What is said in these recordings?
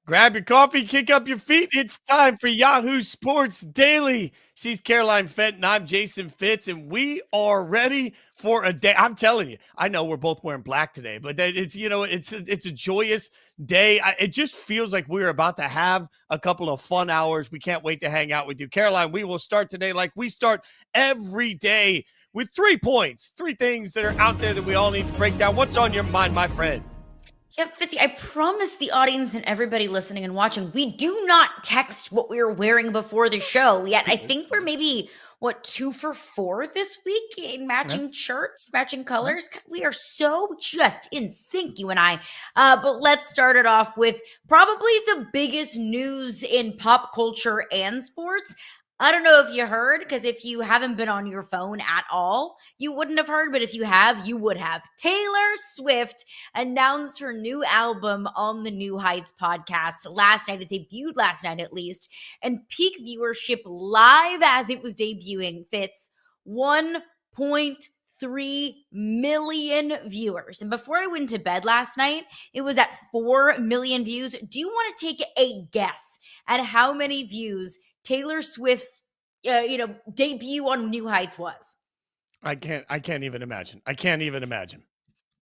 Grab your coffee, kick up your feet. It's time for Yahoo Sports Daily. She's Caroline Fenton. I'm Jason Fitz, and we are ready for a day. I'm telling you, I know we're both wearing black today, but it's a joyous day. It just feels like we're about to have a couple of fun hours. We can't wait to hang out with you, Caroline. We will start today like we start every day with 3 points, 3 things that are out there that we all need to break down. What's on your mind, my friend? Yep, Fitzy, I promise the audience and everybody listening and watching, we do not text what we were wearing before the show. Yet I think we're maybe, 2 for 4 this week in matching shirts, matching colors. We are so just in sync, you and I. But let's start it off with probably the biggest news in pop culture and sports. I don't know if you heard, because if you haven't been on your phone at all, you wouldn't have heard, but if you have, you would have. Taylor Swift announced her new album on the New Heights podcast last night. It debuted last night, at least, and peak viewership live as it was debuting, Fitz, 1.3 million viewers. And before I went to bed last night, it was at 4 million views. Do you want to take a guess at how many views Taylor Swift's, debut on New Heights was? I can't even imagine.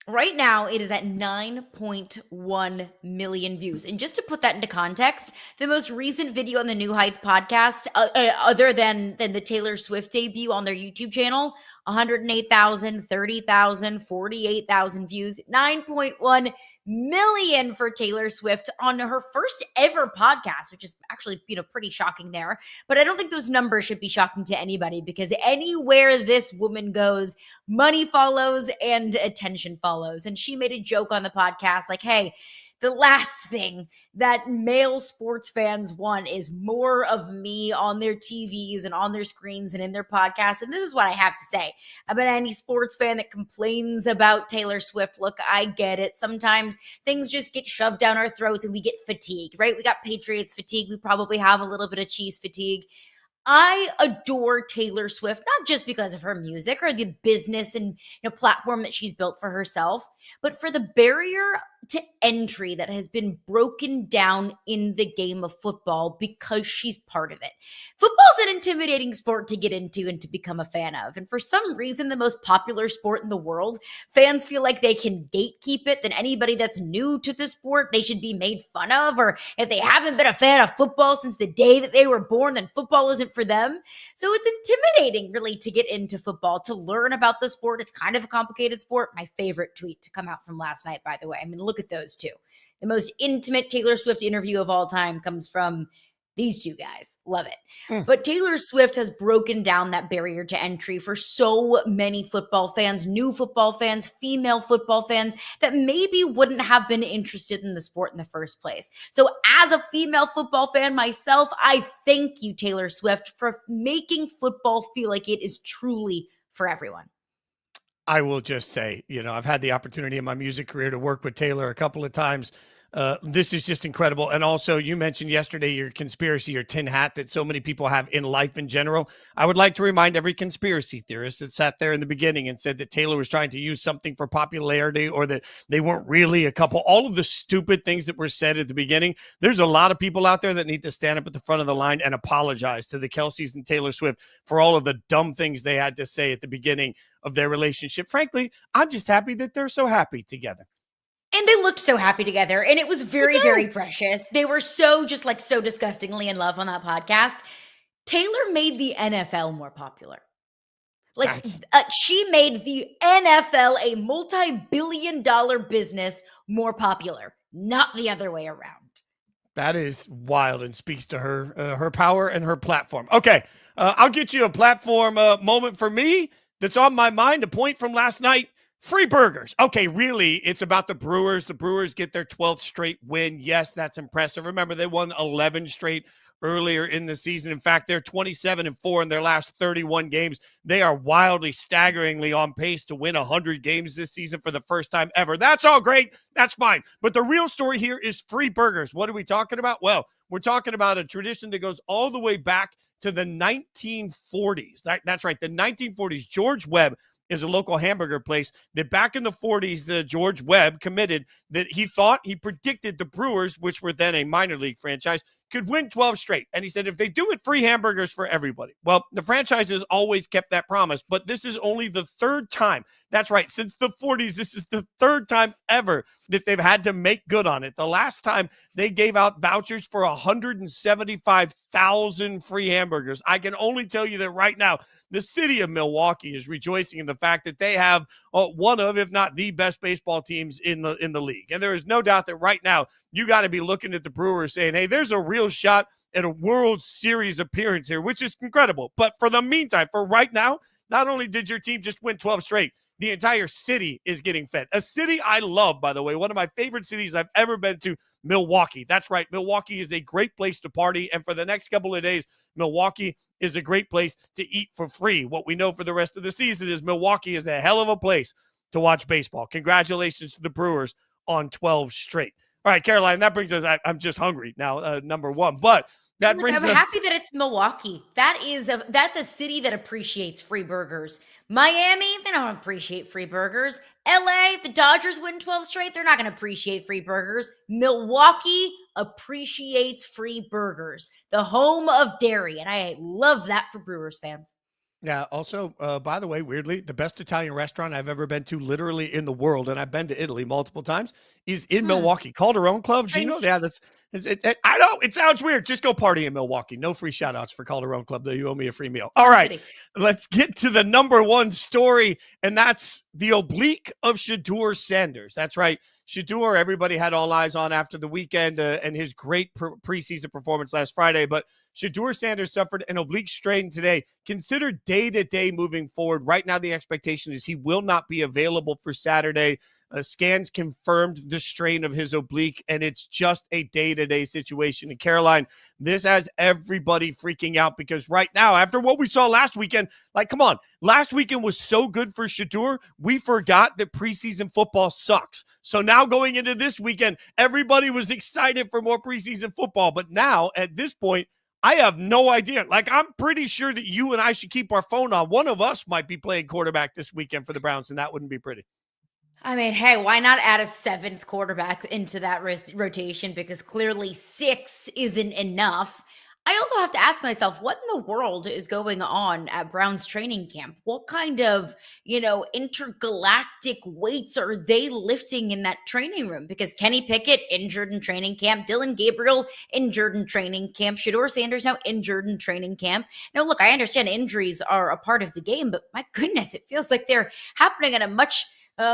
Right now, it is at 9.1 million views. And just to put that into context, the most recent video on the New Heights podcast, other than the Taylor Swift debut on their YouTube channel, 108,000, 30,000, 48,000 views, 9.1 million for Taylor Swift on her first ever podcast, which is actually, pretty shocking there. But I don't think those numbers should be shocking to anybody, because anywhere this woman goes, money follows and attention follows. And she made a joke on the podcast like, hey, the last thing that male sports fans want is more of me on their TVs and on their screens and in their podcasts. And this is what I have to say about any sports fan that complains about Taylor Swift. Look, I get it. Sometimes things just get shoved down our throats and we get fatigued, right? We got Patriots fatigue. We probably have a little bit of Chiefs fatigue. I adore Taylor Swift, not just because of her music or the business and platform that she's built for herself, but for the barrier to entry that has been broken down in the game of football because she's part of it. Football's an intimidating sport to get into and to become a fan of. And for some reason, the most popular sport in the world, fans feel like they can gatekeep it, that anybody that's new to the sport, they should be made fun of. Or if they haven't been a fan of football since the day that they were born, then football isn't for them. So it's intimidating, really, to get into football, to learn about the sport. It's kind of a complicated sport. My favorite tweet to come out from last night, by the way. I mean, look at those two. The most intimate Taylor Swift interview of all time comes from these two guys. Love it. But Taylor Swift has broken down that barrier to entry for so many football fans, new football fans, female football fans that maybe wouldn't have been interested in the sport in the first place. So as a female football fan myself, I thank you, Taylor Swift, for making football feel like it is truly for everyone. I will just say, I've had the opportunity in my music career to work with Taylor a couple of times. This is just incredible. And also, you mentioned yesterday your conspiracy, your tin hat that so many people have in life in general. I would like to remind every conspiracy theorist that sat there in the beginning and said that Taylor was trying to use something for popularity or that they weren't really a couple. All of the stupid things that were said at the beginning. There's a lot of people out there that need to stand up at the front of the line and apologize to the Kelceys and Taylor Swift for all of the dumb things they had to say at the beginning of their relationship. Frankly, I'm just happy that they're so happy together. And they looked so happy together, and it was very, very precious. They were so disgustingly in love on that podcast. Taylor made the NFL more popular. She made the NFL, a multi-billion-dollar business, more popular, not the other way around. That is wild and speaks to her power and her platform. Okay, I'll get you a platform moment for me that's on my mind, a point from last night. Free burgers. Okay, really, it's about the Brewers. The Brewers get their 12th straight win. Yes, that's impressive. Remember, they won 11 straight earlier in the season. In fact, they're 27-4 in their last 31 games. They are wildly, staggeringly on pace to win 100 games this season for the first time ever. That's all great. That's fine. But the real story here is free burgers. What are we talking about? Well, we're talking about a tradition that goes all the way back to the 1940s. That's right, the 1940s. George Webb is a local hamburger place that back in the 40s, George Webb committed that he predicted the Brewers, which were then a minor league franchise, could win 12 straight. And he said, if they do it, free hamburgers for everybody. Well, the franchise has always kept that promise, but this is only the third time. That's right. Since the 40s, this is the third time ever that they've had to make good on it. The last time they gave out vouchers for 175,000 free hamburgers. I can only tell you that right now, the city of Milwaukee is rejoicing in the fact that they have one of, if not the best baseball teams in the league. And there is no doubt that right now you got to be looking at the Brewers saying, hey, there's a real shot at a World Series appearance here, which is incredible. But for the meantime, for right now, not only did your team just win 12 straight, the entire city is getting fed. A city I love, by the way, one of my favorite cities I've ever been to, Milwaukee. That's right. Milwaukee is a great place to party. And for the next couple of days, Milwaukee is a great place to eat for free. What we know for the rest of the season is Milwaukee is a hell of a place to watch baseball. Congratulations to the Brewers on 12 straight. All right, Caroline, that brings us, I'm just hungry now, number one. But that brings I'm happy that it's Milwaukee. That's a city that appreciates free burgers. Miami, they don't appreciate free burgers. LA, the Dodgers win 12 straight. They're not going to appreciate free burgers. Milwaukee appreciates free burgers. The home of dairy. And I love that for Brewers fans. Yeah. Also, by the way, weirdly, the best Italian restaurant I've ever been to literally in the world, and I've been to Italy multiple times, is in Milwaukee. Calderone Club. Do you know? Yeah, I know it sounds weird. Just go party in Milwaukee. No free shout outs for Calderone Club, though you owe me a free meal. All right. Let's get to the number one story, and that's the oblique of Shedeur Sanders. That's right. Shedeur, everybody had all eyes on after the weekend and his great preseason performance last Friday. But Shedeur Sanders suffered an oblique strain today. Considered day-to-day moving forward. Right now, the expectation is he will not be available for Saturday. Scans confirmed the strain of his oblique, and it's just a day-to-day situation. And Caroline, this has everybody freaking out because right now, after what we saw last weekend, like, come on, last weekend was so good for Shedeur, we forgot that preseason football sucks. So now going into this weekend, everybody was excited for more preseason football. But now, at this point, I have no idea. Like, I'm pretty sure that you and I should keep our phone on. One of us might be playing quarterback this weekend for the Browns, and that wouldn't be pretty. I mean, hey, why not add a seventh quarterback into that rotation? Because clearly 6 isn't enough. I also have to ask myself, what in the world is going on at Browns training camp? What kind of, intergalactic weights are they lifting in that training room? Because Kenny Pickett injured in training camp, Dillon Gabriel injured in training camp, Shedeur Sanders now injured in training camp. Now, look, I understand injuries are a part of the game, but my goodness, it feels like they're happening at a much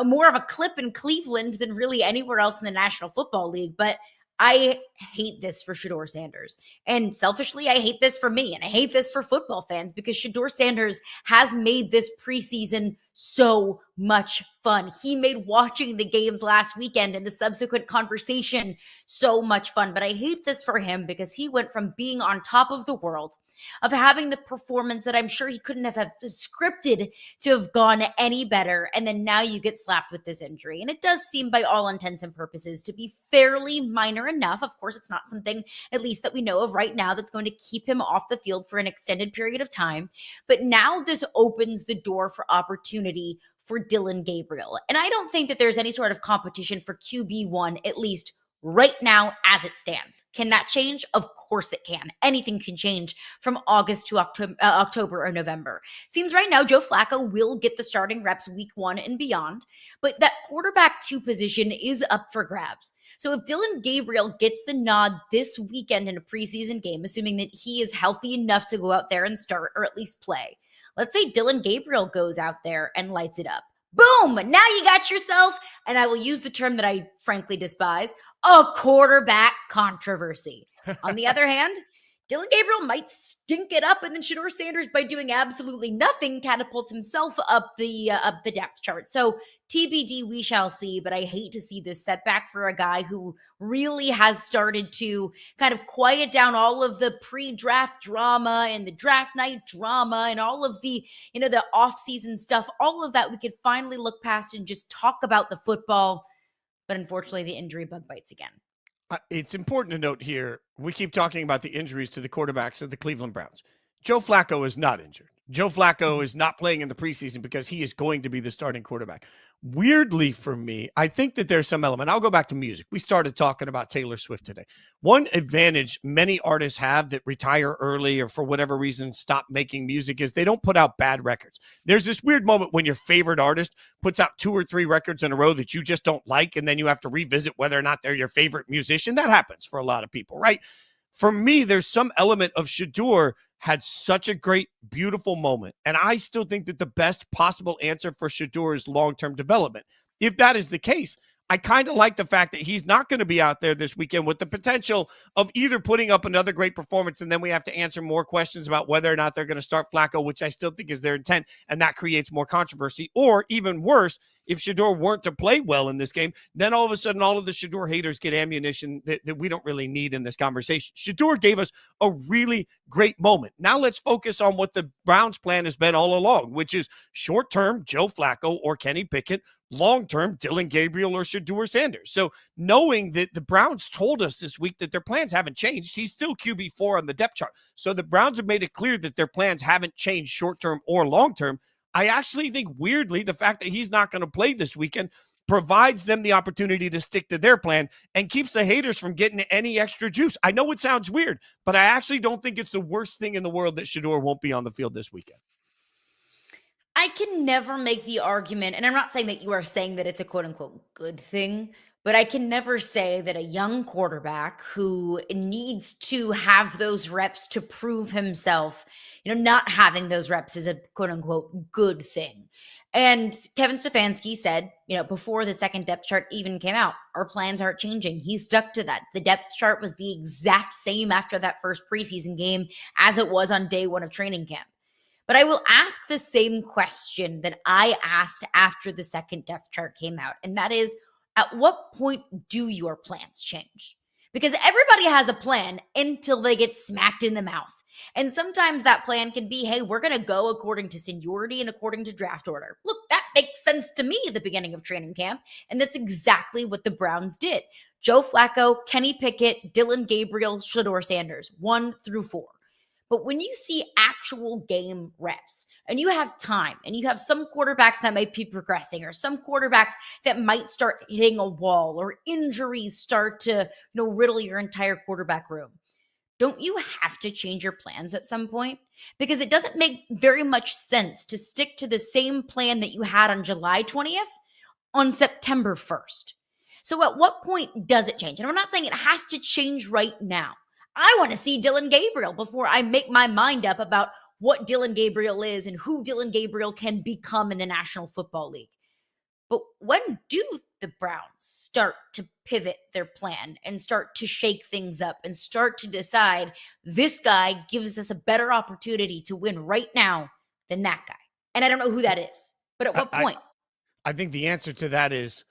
more of a clip in Cleveland than really anywhere else in the National Football League. But I hate this for Shedeur Sanders. And selfishly, I hate this for me. And I hate this for football fans because Shedeur Sanders has made this preseason so much fun. He made watching the games last weekend and the subsequent conversation so much fun. But I hate this for him because he went from being on top of the world, of having the performance that I'm sure he couldn't have scripted to have gone any better. And then now you get slapped with this injury. And it does seem by all intents and purposes to be fairly minor enough. Of course, it's not something, at least that we know of right now, that's going to keep him off the field for an extended period of time. But now this opens the door for opportunity for Dillon Gabriel. And I don't think that there's any sort of competition for QB1, at least right now as it stands. Can that change? Of course it can. Anything can change from August to October or November. Seems right now Joe Flacco will get the starting reps week 1 and beyond, but that quarterback 2 position is up for grabs. So if Dillon Gabriel gets the nod this weekend in a preseason game, assuming that he is healthy enough to go out there and start or at least play, let's say Dillon Gabriel goes out there and lights it up. Boom! Now you got yourself, and I will use the term that I frankly despise, a quarterback controversy. On the other hand, Dillon Gabriel might stink it up, and then Shedeur Sanders, by doing absolutely nothing, catapults himself up the depth chart. So TBD, we shall see, but I hate to see this setback for a guy who really has started to kind of quiet down all of the pre-draft drama and the draft night drama and all of the, the off-season stuff, all of that we could finally look past and just talk about the football. But unfortunately, the injury bug bites again. It's important to note here, we keep talking about the injuries to the quarterbacks of the Cleveland Browns. Joe Flacco is not injured. Joe Flacco is not playing in the preseason because he is going to be the starting quarterback. Weirdly for me, I think that there's some element. I'll go back to music. We started talking about Taylor Swift today. One advantage many artists have that retire early or for whatever reason stop making music is they don't put out bad records. There's this weird moment when your favorite artist puts out 2 or 3 records in a row that you just don't like, and then you have to revisit whether or not they're your favorite musician. That happens for a lot of people, right? For me, there's some element of Shedeur had such a great, beautiful moment. And I still think that the best possible answer for Shedeur is long-term development. If that is the case, I kind of like the fact that he's not going to be out there this weekend with the potential of either putting up another great performance and then we have to answer more questions about whether or not they're going to start Flacco, which I still think is their intent, and that creates more controversy. Or even worse, if Shedeur weren't to play well in this game, then all of a sudden all of the Shedeur haters get ammunition that we don't really need in this conversation. Shedeur gave us a really great moment. Now let's focus on what the Browns' plan has been all along, which is short-term Joe Flacco or Kenny Pickett, long-term Dillon Gabriel or Shedeur Sanders. So knowing that the Browns told us this week that their plans haven't changed, he's still QB4 on the depth chart. So the Browns have made it clear that their plans haven't changed short-term or long-term. I actually think, weirdly, the fact that he's not going to play this weekend provides them the opportunity to stick to their plan and keeps the haters from getting any extra juice. I know it sounds weird, but I actually don't think it's the worst thing in the world that Shedeur won't be on the field this weekend. I can never make the argument, and I'm not saying that you are saying that it's a quote unquote good thing, but I can never say that a young quarterback who needs to have those reps to prove himself, not having those reps is a quote unquote good thing. And Kevin Stefanski said, before the second depth chart even came out, our plans aren't changing. He stuck to that. The depth chart was the exact same after that first preseason game as it was on day 1 of training camp. But I will ask the same question that I asked after the second depth chart came out. And that is, at what point do your plans change? Because everybody has a plan until they get smacked in the mouth. And sometimes that plan can be, hey, we're going to go according to seniority and according to draft order. Look, that makes sense to me at the beginning of training camp. And that's exactly what the Browns did. Joe Flacco, Kenny Pickett, Dillon Gabriel, Shedeur Sanders, 1 through 4. But when you see actual game reps and you have time and you have some quarterbacks that might be progressing or some quarterbacks that might start hitting a wall or injuries start to riddle your entire quarterback room, don't you have to change your plans at some point? Because it doesn't make very much sense to stick to the same plan that you had on July 20th on September 1st. So at what point does it change? And I'm not saying it has to change right now. I want to see Dillon Gabriel before I make my mind up about what Dillon Gabriel is and who Dillon Gabriel can become in the National Football League. But when do the Browns start to pivot their plan and start to shake things up and start to decide this guy gives us a better opportunity to win right now than that guy? And I don't know who that is, but at what point? I think the answer to that is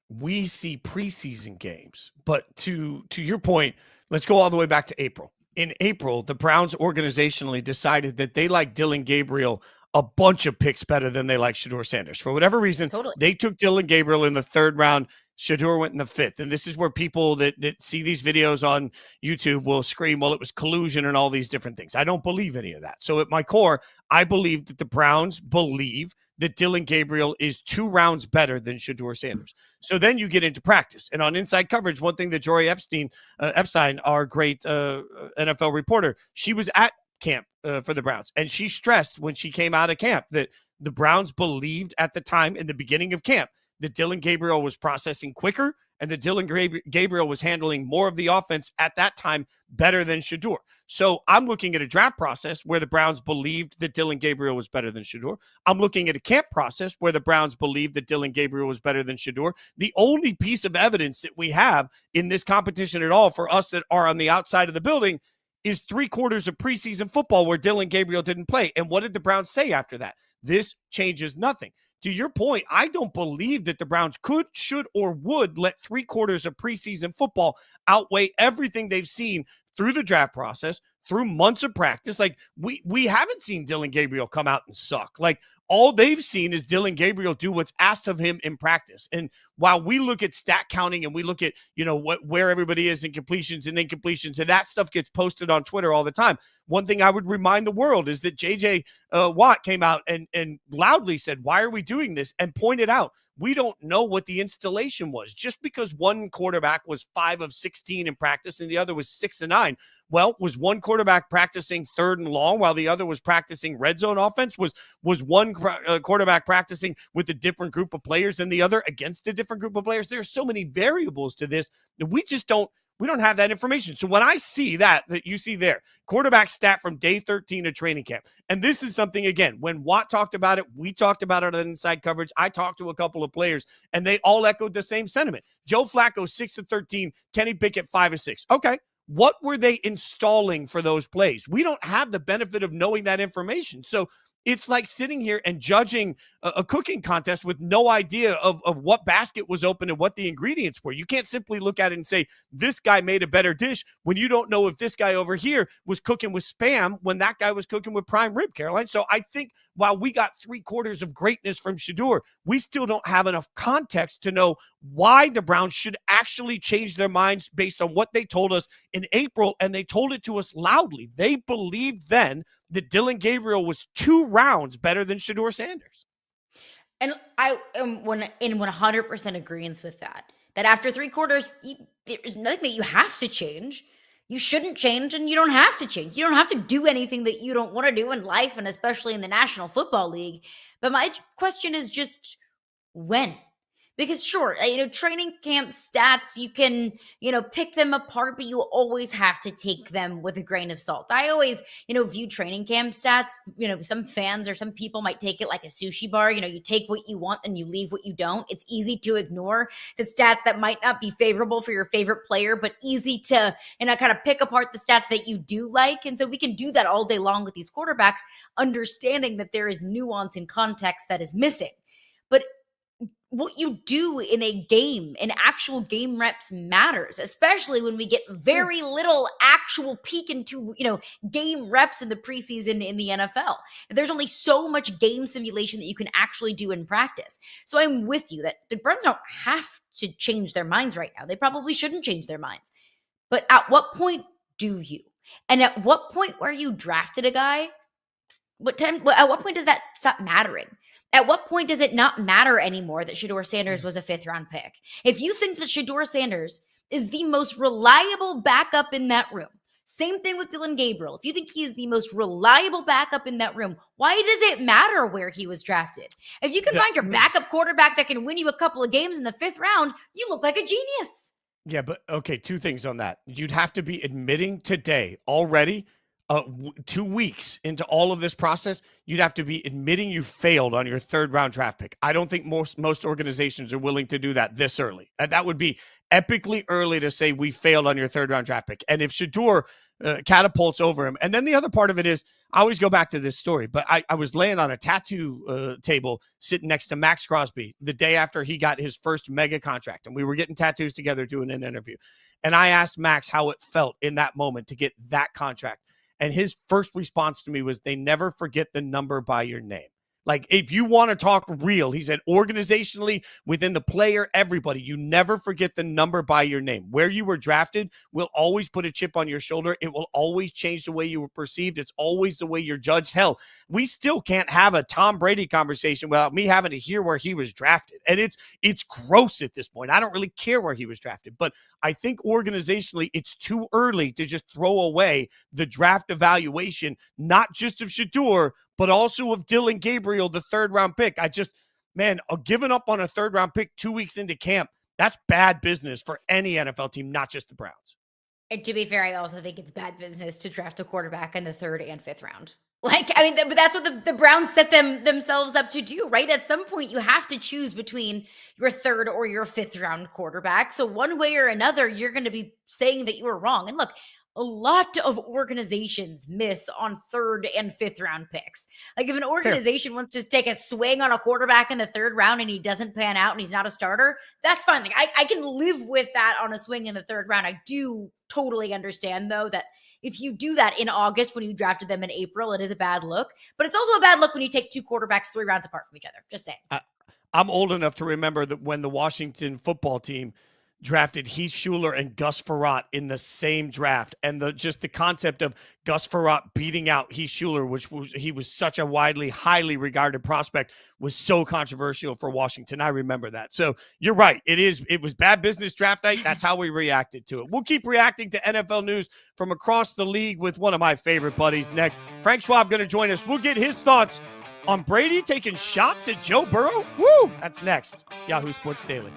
we see preseason games. But to your point, let's go all the way back to April. In April, the Browns organizationally decided that they like Dillon Gabriel a bunch of picks better than they like Shedeur Sanders. For whatever reason, They took Dillon Gabriel in the 3rd round. Shedeur went in the 5th. And this is where people that see these videos on YouTube will scream, well, it was collusion and all these different things. I don't believe any of that. So at my core, I believe that the Browns believe that Dillon Gabriel is 2 rounds better than Shedeur Sanders. So then you get into practice. And on Inside Coverage, one thing that Jory Epstein, our great NFL reporter, she was at camp for the Browns. And she stressed when she came out of camp that the Browns believed at the time in the beginning of camp that Dillon Gabriel was processing quicker and that Dillon Gabriel was handling more of the offense at that time better than Shedeur. So I'm looking at a draft process where the Browns believed that Dillon Gabriel was better than Shedeur. I'm looking at a camp process where the Browns believed that Dillon Gabriel was better than Shedeur. The only piece of evidence that we have in this competition at all for us that are on the outside of the building is 3/4 of preseason football where Dillon Gabriel didn't play. And what did the Browns say after that? This changes nothing. To your point, I don't believe that the Browns could, should, or would let 3/4 of preseason football outweigh everything they've seen through the draft process, through months of practice. Like we haven't seen Dillon Gabriel come out and suck. Like All they've seen is Dillon Gabriel do what's asked of him in practice. And while we look at stat counting and we look at, where everybody is in completions and incompletions, and that stuff gets posted on Twitter all the time. One thing I would remind the world is that JJ Watt came out and loudly said, "Why are we doing this?" and pointed out, we don't know what the installation was. Just because one quarterback was 5 of 16 in practice and the other was 6 of 9. Well, was one quarterback practicing third and long while the other was practicing red zone offense? Was one quarterback practicing with a different group of players than the other against a different group of players? There are so many variables to this that we don't have that information. So when I see that you see there, quarterback stat from day 13 of training camp, and this is something, again, when Watt talked about it, we talked about it on Inside Coverage. I talked to a couple of players, and they all echoed the same sentiment. Joe Flacco, 6 of 13. Kenny Pickett, 5 of 6. Okay. What were they installing for those plays? We don't have the benefit of knowing that information. So it's like sitting here and judging a cooking contest with no idea of what basket was open and what the ingredients were. You can't simply look at it and say, this guy made a better dish when you don't know if this guy over here was cooking with Spam when that guy was cooking with prime rib, Caroline. So I think while we got 3/4 of greatness from Shedeur, we still don't have enough context to know why the Browns should actually change their minds based on what they told us in April, and they told it to us loudly. They believed then that Dillon Gabriel was 2 rounds better than Shedeur Sanders. And I am in 100% agreement with that. That after 3 quarters, there's nothing that you have to change. You shouldn't change, and you don't have to change. You don't have to do anything that you don't want to do in life, and especially in the National Football League. But my question is just when? Because sure, training camp stats, you can, pick them apart, but you always have to take them with a grain of salt. I always, view training camp stats, some fans or some people might take it like a sushi bar. You take what you want and you leave what you don't. It's easy to ignore the stats that might not be favorable for your favorite player, but easy to, kind of pick apart the stats that you do like. And so we can do that all day long with these quarterbacks, understanding that there is nuance and context that is missing. But what you do in a game, in actual game reps matters, especially when we get very little actual peek into, game reps in the preseason in the NFL. There's only so much game simulation that you can actually do in practice. So I'm with you that the Browns don't have to change their minds right now. They probably shouldn't change their minds. But at what point do you? And at what point where you drafted a guy, at what point does that stop mattering? At what point does it not matter anymore that Shedeur Sanders was a 5th-round pick? If you think that Shedeur Sanders is the most reliable backup in that room, same thing with Dillon Gabriel. If you think he is the most reliable backup in that room, why does it matter where he was drafted? If you can find your backup quarterback that can win you a couple of games in the 5th round, you look like a genius. Yeah, but okay, 2 things on that. You'd have to be admitting today already, 2 weeks into all of this process, you'd have to be admitting you failed on your 3rd-round draft pick. I don't think most organizations are willing to do that this early. That would be epically early to say we failed on your 3rd-round draft pick. And if Shedeur catapults over him, and then the other part of it is, I always go back to this story, but I was laying on a tattoo table sitting next to Max Crosby the day after he got his first mega contract, and we were getting tattoos together doing an interview. And I asked Max how it felt in that moment to get that contract. And his first response to me was, they never forget the number by your name. Like, if you want to talk real, he said, organizationally, within the player, everybody, you never forget the number by your name. Where you were drafted will always put a chip on your shoulder. It will always change the way you were perceived. It's always the way you're judged. Hell, we still can't have a Tom Brady conversation without me having to hear where he was drafted. And it's gross at this point. I don't really care where he was drafted. But I think organizationally, it's too early to just throw away the draft evaluation, not just of Shedeur, but also of Dillon Gabriel, the 3rd-round pick. Giving up on a 3rd-round pick 2 weeks into camp, that's bad business for any NFL team, not just the Browns. And to be fair, I also think it's bad business to draft a quarterback in the 3rd and 5th round. But that's what the Browns set themselves up to do, right? At some point, you have to choose between your 3rd or your 5th round quarterback. So one way or another, you're going to be saying that you were wrong. And look, a lot of organizations miss on 3rd and 5th round picks. Like if an organization wants to take a swing on a quarterback in the 3rd round and he doesn't pan out and he's not a starter, that's fine. Like I can live with that on a swing in the 3rd round. I do totally understand though that if you do that in August when you drafted them in April, it is a bad look. But it's also a bad look when you take 2 quarterbacks 3 rounds apart from each other. Just saying. I'm old enough to remember that when the Washington football team drafted Heath Schuler and Gus Frerotte in the same draft, and the concept of Gus Frerotte beating out Heath Schuler, he was such a highly regarded prospect, was so controversial for Washington. I remember that. So you're right. It was bad business draft night. That's how we reacted to it. We'll keep reacting to NFL news from across the league with one of my favorite buddies next. Frank Schwab going to join us. We'll get his thoughts on Brady taking shots at Joe Burrow. Woo! That's next. Yahoo Sports Daily.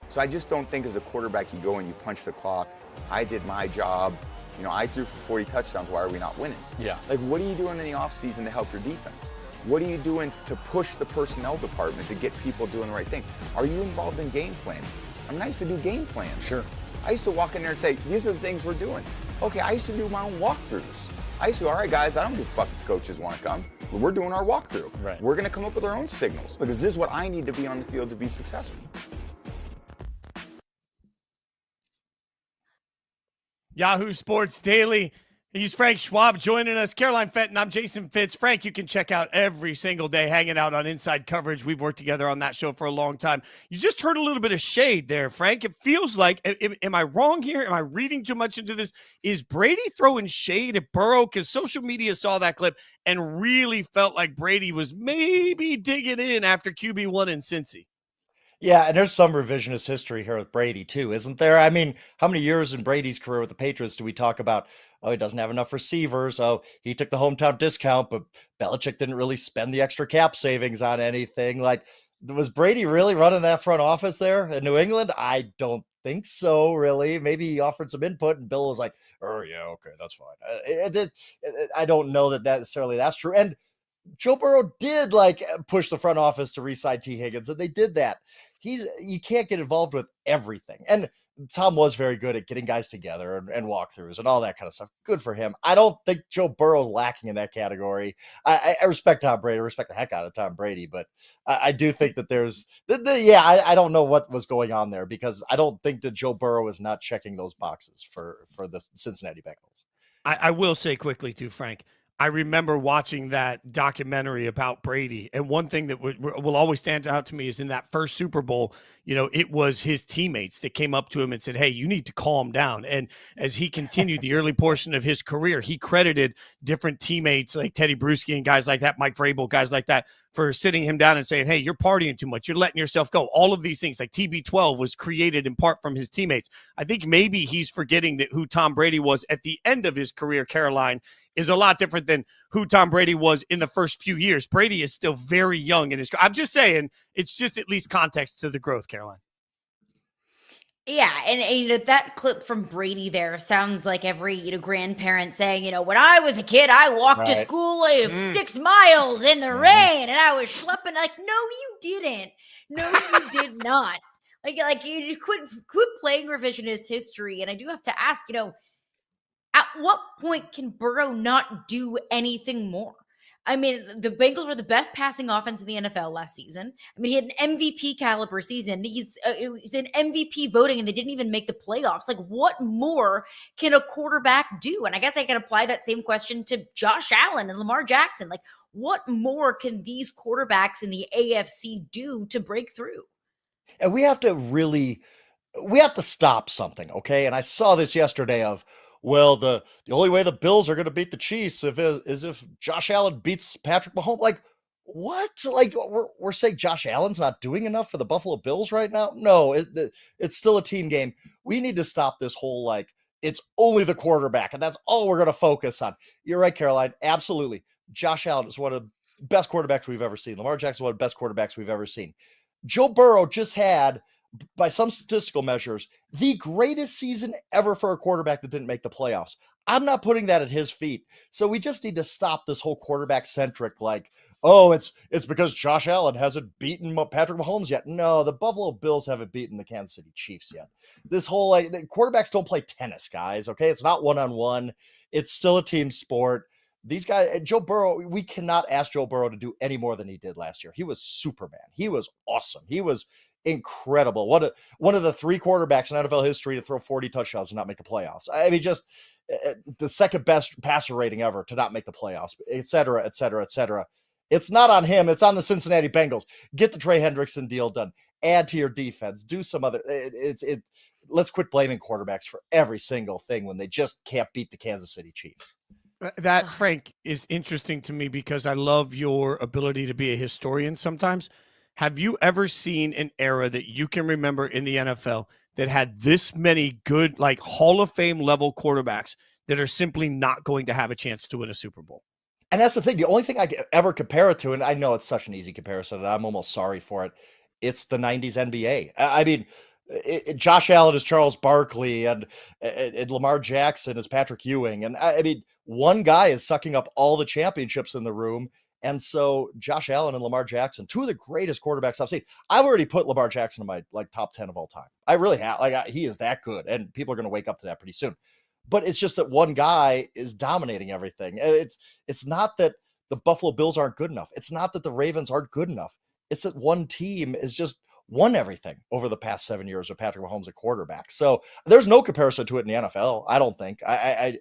So I just don't think as a quarterback you go and you punch the clock. I did my job. You know, I threw for 40 touchdowns. Why are we not winning? Yeah. Like, what are you doing in the offseason to help your defense? What are you doing to push the personnel department to get people doing the right thing? Are you involved in game planning? I mean, I used to do game plans. Sure. I used to walk in there and say, these are the things we're doing. Okay, I used to do my own walkthroughs. I used to, all right, guys, I don't give a fuck if the coaches want to come. We're doing our walkthrough. Right. We're going to come up with our own signals because this is what I need to be on the field to be successful. Yahoo Sports Daily. He's Frank Schwab joining us. Caroline Fenton, I'm Jason Fitz. Frank, you can check out every single day hanging out on Inside Coverage. We've worked together on that show for a long time. You just heard a little bit of shade there, Frank. It feels like, am I wrong here? Am I reading too much into this? Is Brady throwing shade at Burrow? Because social media saw that clip and really felt like Brady was maybe digging in after QB1 in Cincy. Yeah, and there's some revisionist history here with Brady too, isn't there? I mean, how many years in Brady's career with the Patriots do we talk about, oh, he doesn't have enough receivers, oh, he took the hometown discount, but Belichick didn't really spend the extra cap savings on anything. Like, was Brady really running that front office there in New England? I don't think so, really. Maybe he offered some input and Bill was like, oh, yeah, okay, that's fine. I don't know that necessarily that's true. And Joe Burrow did like push the front office to re-sign T. Higgins, and they did that. You can't get involved with everything. And Tom was very good at getting guys together and walkthroughs and all that kind of stuff. Good for him. I don't think Joe Burrow's lacking in that category. I respect Tom Brady. I respect the heck out of Tom Brady, but I do think that there's, I don't know what was going on there because I don't think that Joe Burrow is not checking those boxes for the Cincinnati Bengals. I will say quickly too, Frank, I remember watching that documentary about Brady, and one thing that will always stand out to me is in that first Super Bowl, it was his teammates that came up to him and said, "Hey, you need to calm down." And as he continued the early portion of his career, he credited different teammates like Teddy Bruschi and guys like that, Mike Vrabel, guys like that, for sitting him down and saying, "Hey, you're partying too much. You're letting yourself go." All of these things, like TB12, was created in part from his teammates. I think maybe he's forgetting that who Tom Brady was at the end of his career, Caroline, is a lot different than who Tom Brady was in the first few years. Brady is still very young in his. I'm just saying, it's just at least context to the growth, Caroline. Yeah, and that clip from Brady there sounds like every grandparent saying, when I was a kid, I walked to school 6 miles in the rain, and I was schlepping. Like, no, you didn't. No, you did not. Like you quit playing revisionist history. And I do have to ask, at what point can Burrow not do anything more? I mean, the Bengals were the best passing offense in the NFL last season. I mean, he had an MVP caliber season. He's in MVP voting, and they didn't even make the playoffs. Like, what more can a quarterback do? And I guess I can apply that same question to Josh Allen and Lamar Jackson. Like, what more can these quarterbacks in the AFC do to break through? And we have to stop something, okay? And I saw this yesterday of, well, the only way the Bills are going to beat the Chiefs is if Josh Allen beats Patrick Mahomes. Like, what? Like, we're saying Josh Allen's not doing enough for the Buffalo Bills right now? No, it's still a team game. We need to stop this whole, like, it's only the quarterback, and that's all we're going to focus on. You're right, Caroline. Absolutely. Josh Allen is one of the best quarterbacks we've ever seen. Lamar Jackson is one of the best quarterbacks we've ever seen. Joe Burrow just had, by some statistical measures, the greatest season ever for a quarterback that didn't make the playoffs. I'm not putting that at his feet. So we just need to stop this whole quarterback centric, like, oh, it's because Josh Allen hasn't beaten Patrick Mahomes yet. No, the Buffalo Bills haven't beaten the Kansas City Chiefs yet. This whole, like, quarterbacks don't play tennis, guys. Okay. It's not one-on-one. It's still a team sport. These guys, Joe Burrow, we cannot ask Joe Burrow to do any more than he did last year. He was Superman. He was awesome. He was incredible. One of the 3 quarterbacks in NFL history to throw 40 touchdowns and not make the playoffs. I mean, just the second best passer rating ever to not make the playoffs, et cetera, et cetera, et cetera. It's not on him. It's on the Cincinnati Bengals. Get the Trey Hendrickson deal done. Add to your defense. Do some other. Let's quit blaming quarterbacks for every single thing when they just can't beat the Kansas City Chiefs. That, Frank, is interesting to me because I love your ability to be a historian sometimes. Have you ever seen an era that you can remember in the NFL that had this many good, like, Hall of Fame level quarterbacks that are simply not going to have a chance to win a Super Bowl? And that's the thing. The only thing I could ever compare it to, and I know it's such an easy comparison, and I'm almost sorry for it, it's the 90s NBA. I mean, Josh Allen is Charles Barkley, and Lamar Jackson is Patrick Ewing. And I mean, one guy is sucking up all the championships in the room. And so Josh Allen and Lamar Jackson, 2 of the greatest quarterbacks I've seen. I've already put Lamar Jackson in my, like, top 10 of all time. I really have. Like, he is that good, and people are going to wake up to that pretty soon. But it's just that one guy is dominating everything. It's not that the Buffalo Bills aren't good enough. It's not that the Ravens aren't good enough. It's that one team is just won everything over the past 7 years with Patrick Mahomes at quarterback. So there's no comparison to it in the NFL. I don't think. I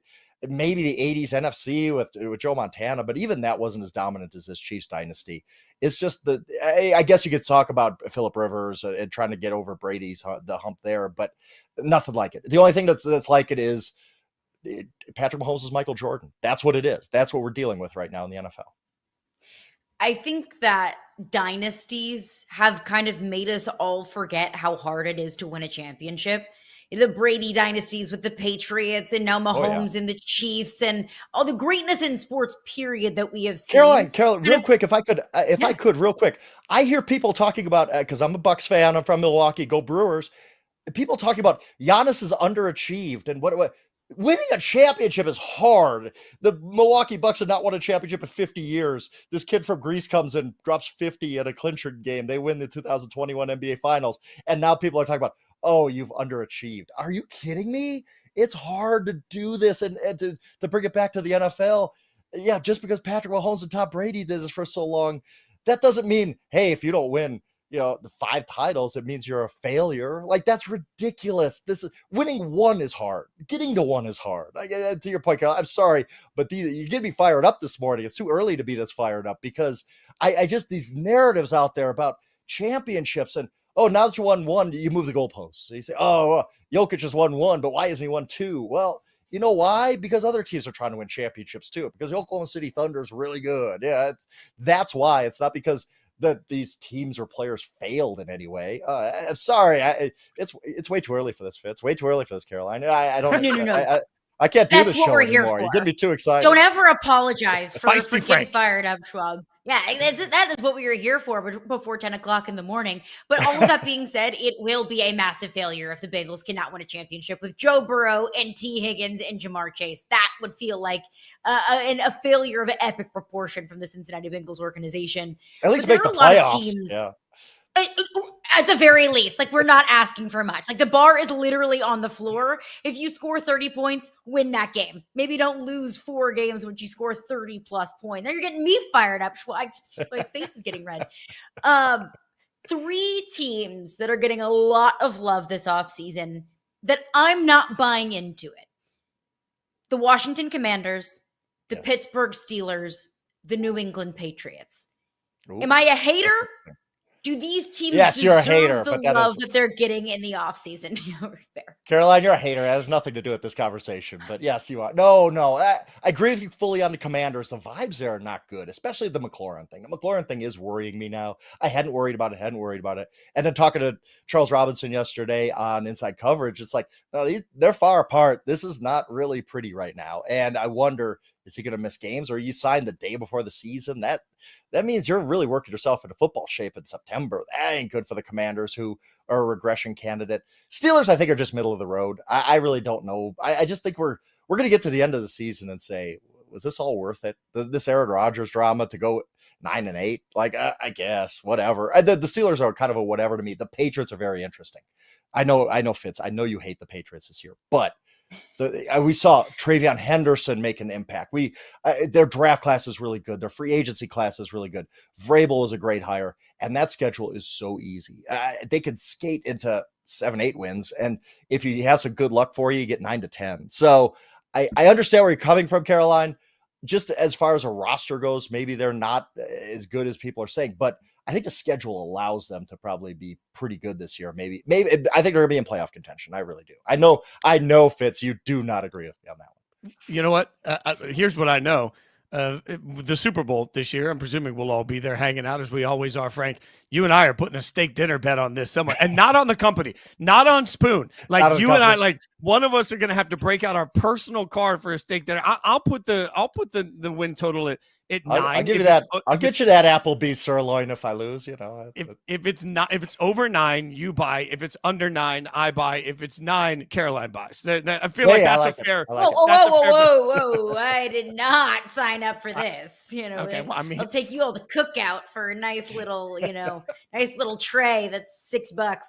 maybe the 80s NFC with Joe Montana, but even that wasn't as dominant as this Chiefs dynasty. It's just I guess you could talk about Phillip Rivers and trying to get over Brady's the hump there, but nothing like it. The only thing that's like it is Patrick Mahomes is Michael Jordan. That's what it is. That's what we're dealing with right now in the NFL. I think that dynasties have kind of made us all forget how hard it is to win a championship. The Brady dynasties with the Patriots, and now Mahomes and the Chiefs, and all the greatness in sports, period, that we have seen. Caroline, real quick, if I could, real quick. I hear people talking about, because I'm a Bucks fan, I'm from Milwaukee, go Brewers. People talking about Giannis is underachieved, and what winning a championship is hard. The Milwaukee Bucks have not won a championship in 50 years. This kid from Greece comes in, drops 50 at a clincher game. They win the 2021 NBA Finals, and now people are talking about, oh, you've underachieved. Are you kidding me? It's hard to do this and to bring it back to the NFL. Yeah, just because Patrick Mahomes and Tom Brady did this for so long, that doesn't mean, hey, if you don't win, the 5 titles, it means you're a failure. Like, that's ridiculous. Winning 1 is hard. Getting to 1 is hard. To your point, Carol, I'm sorry, but you get me fired up this morning. It's too early to be this fired up because I just, these narratives out there about championships and, oh, now that you won 1, you move the goalposts. So you say, oh, Jokic has won 1, but why hasn't he won 2? Well, you know why? Because other teams are trying to win championships too. Because the Oklahoma City Thunder is really good. Yeah, that's why. It's not because these teams or players failed in any way. I'm sorry. It's way too early for this, Fitz. Way too early for this, Caroline. I don't. No. I can't do That's this what show we're here anymore. for. You're getting me too excited. Don't ever apologize for Feisty getting Frank. fired up, Schwab. Yeah, that is what we were here for before 10 o'clock in the morning. But all of that being said, it will be a massive failure if the Bengals cannot win a championship with Joe Burrow and T. Higgins and Jamar Chase. That would feel like a failure of epic proportion from the Cincinnati Bengals organization. At least But make the there are a lot of playoffs. teams- Yeah. At the very least, like, we're not asking for much. Like, the bar is literally on the floor. If you score 30 points, win that game. Maybe don't lose 4 games when you score 30 plus points. Now you're getting me fired up. My face is getting red. 3 teams that are getting a lot of love this offseason that I'm not buying into it. The Washington Commanders, the Pittsburgh Steelers, the New England Patriots. Ooh. Am I a hater? Do these teams Yes, deserve you're a hater, the but that love is- that they're getting in the offseason? Fair. Caroline, you're a hater. It has nothing to do with this conversation, but yes, you are. No, I agree with you fully on the Commanders. The vibes there are not good, especially the McLaurin thing. The McLaurin thing is worrying me now. I hadn't worried about it. And then talking to Charles Robinson yesterday on Inside Coverage, it's like, no, they're far apart. This is not really pretty right now. And I wonder, is he going to miss games, or you signed the day before the season? That means you're really working yourself into football shape in September. That ain't good for the Commanders, who are a regression candidate. Steelers, I think, are just middle of the road. I really don't know. I just think we're going to get to the end of the season and say, was this all worth it? This Aaron Rodgers drama to go 9-8? Like, I guess, whatever. The Steelers are kind of a whatever to me. The Patriots are very interesting. I know, Fitz. I know you hate the Patriots this year, but we saw Travion Henderson make an impact. Their draft class is really good. Their free agency class is really good. Vrabel is a great hire, and that schedule is so easy. They could skate into 7-8 wins, and if you have some good luck for you, you get 9-10. So I understand where you're coming from, Caroline. Just as far as a roster goes, maybe they're not as good as people are saying, but I think the schedule allows them to probably be pretty good this year. Maybe I think they're going to be in playoff contention. I really do. I know, Fitz, you do not agree with me on that one. You know what? Here's what I know. The Super Bowl this year, I'm presuming we'll all be there hanging out as we always are, Frank. You and I are putting a steak dinner bet on this somewhere, and not on the company, not on Spoon. Like, you and I, like, one of us are going to have to break out our personal card for a steak dinner. I'll put the win total at 9. I'll give you that. I'll get you that Applebee's sirloin if I lose. If it's over 9, you buy. If it's under 9, I buy. If it's 9, Caroline buys. I feel like that's a fair. Whoa! I did not sign up for this. Okay, well, I mean, I'll take you all to Cookout for a nice little, nice little tray that's $6.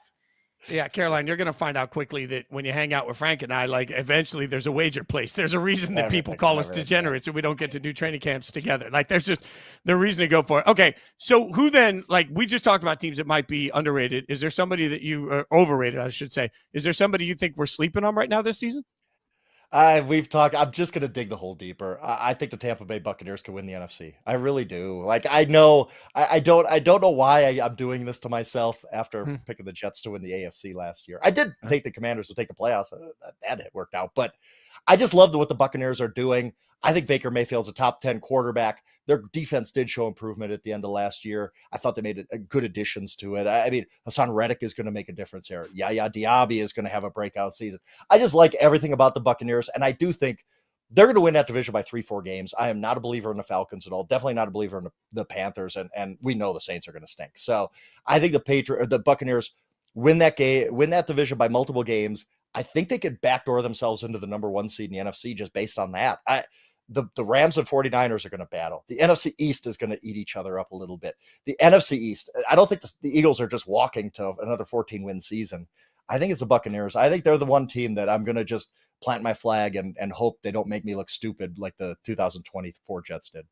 Yeah, Caroline, you're going to find out quickly that when you hang out with Frank and I, like, eventually there's a wager place. There's a reason that people call us degenerates and we don't get to do training camps together. Like, there's just the reason to go for it. Okay, so who then, like, we just talked about teams that might be underrated. Is there somebody that you are overrated, I should say? Is there somebody you think we're sleeping on right now this season? We've talked. I'm just going to dig the hole deeper. I think the Tampa Bay Buccaneers can win the NFC. I really do. Like, I know, I don't know why I'm doing this to myself after picking the Jets to win the AFC last year. I did take the Commanders to take the playoffs. That had worked out, but I just love what the Buccaneers are doing. I think Baker Mayfield's a top 10 quarterback. Their defense did show improvement at the end of last year. I thought they made good additions to it. I mean, Hassan Reddick is going to make a difference here. Yaya Diaby is going to have a breakout season. I just like everything about the Buccaneers, and I do think they're going to win that division by 3-4 games. I am not a believer in the Falcons at all. Definitely not a believer in the Panthers, and we know the Saints are going to stink. So I think the Buccaneers win that division by multiple games. I think they could backdoor themselves into the number 1 seed in the NFC just based on that. The Rams and 49ers are going to battle. The NFC East is going to eat each other up a little bit. The NFC East, I don't think the Eagles are just walking to another 14-win season. I think it's the Buccaneers. I think they're the one team that I'm going to just plant my flag and hope they don't make me look stupid like the 2024 Jets did.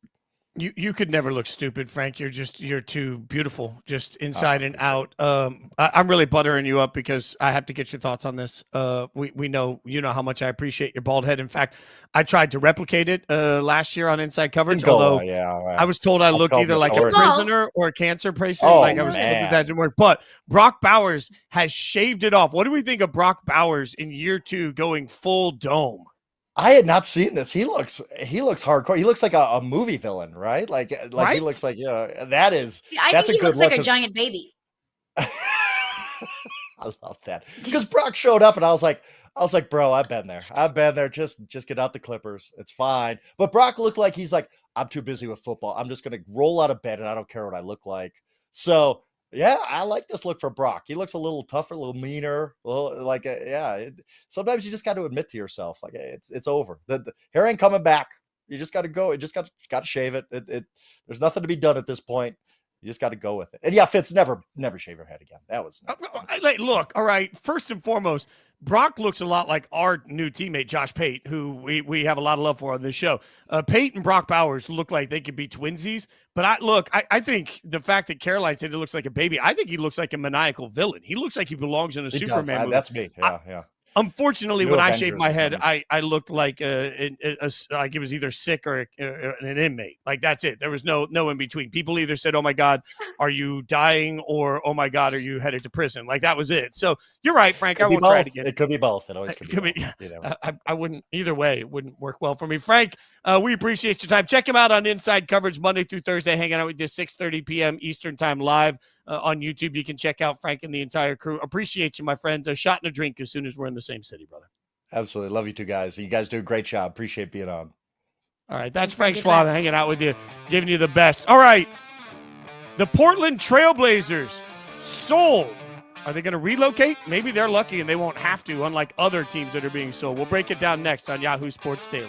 You could never look stupid, Frank. You're too beautiful, just inside and out. I'm really buttering you up because I have to get your thoughts on this. We know how how much I appreciate your bald head. In fact, I tried to replicate it last year on Inside Coverage, although I was told I looked either like a prisoner or a cancer patient. Like I was told that didn't work. But Brock Bowers has shaved it off. What do we think of Brock Bowers in year 2 going full dome? I had not seen this. He looks hardcore. He looks like a movie villain, right? Like Right? he looks like that is. See, I that's think a he good looks like look a of- giant baby. I love that because Brock showed up and I was like, bro, I've been there. Just get out the Clippers. It's fine. But Brock looked like he's like, I'm too busy with football. I'm just gonna roll out of bed and I don't care what I look like. So yeah, I like this look for Brock. He looks a little tougher, a little meaner, a little like sometimes you just got to admit to yourself, like it's over. The hair ain't coming back. You just got to go. You just got to shave it. There's nothing to be done at this point. You just got to go with it. And yeah, Fitz, never shave your head again. That was Look, all right. First and foremost, Brock looks a lot like our new teammate Josh Pate, who we have a lot of love for on this show. Pate and Brock Bowers look like they could be twinsies. But I think the fact that Caroline said he looks like a baby, I think he looks like a maniacal villain. He looks like he belongs in a Superman movie. That's me. Yeah. Unfortunately, New when I Avengers shaved my are head, coming. I looked like like it was either sick or an inmate. Like that's it. There was no in between. People either said, "Oh my God, are you dying?" or "Oh my God, are you headed to prison?" Like that was it. So you're right, Frank. I won't try it again. It could be both. It always could be. I wouldn't either way. It wouldn't work well for me. Frank, we appreciate your time. Check him out on Inside Coverage Monday through Thursday. Hanging out with you 6:30 p.m. Eastern Time live on YouTube. You can check out Frank and the entire crew. Appreciate you, my friend. A shot and a drink as soon as we're in the same city, brother. Absolutely. Love you two guys. You guys do a great job. Appreciate being on. All right. That's Frank Schwab hanging out with you, giving you the best. All right. The Portland Trailblazers sold. Are they going to relocate? Maybe they're lucky and they won't have to, unlike other teams that are being sold. We'll break it down next on Yahoo Sports Daily.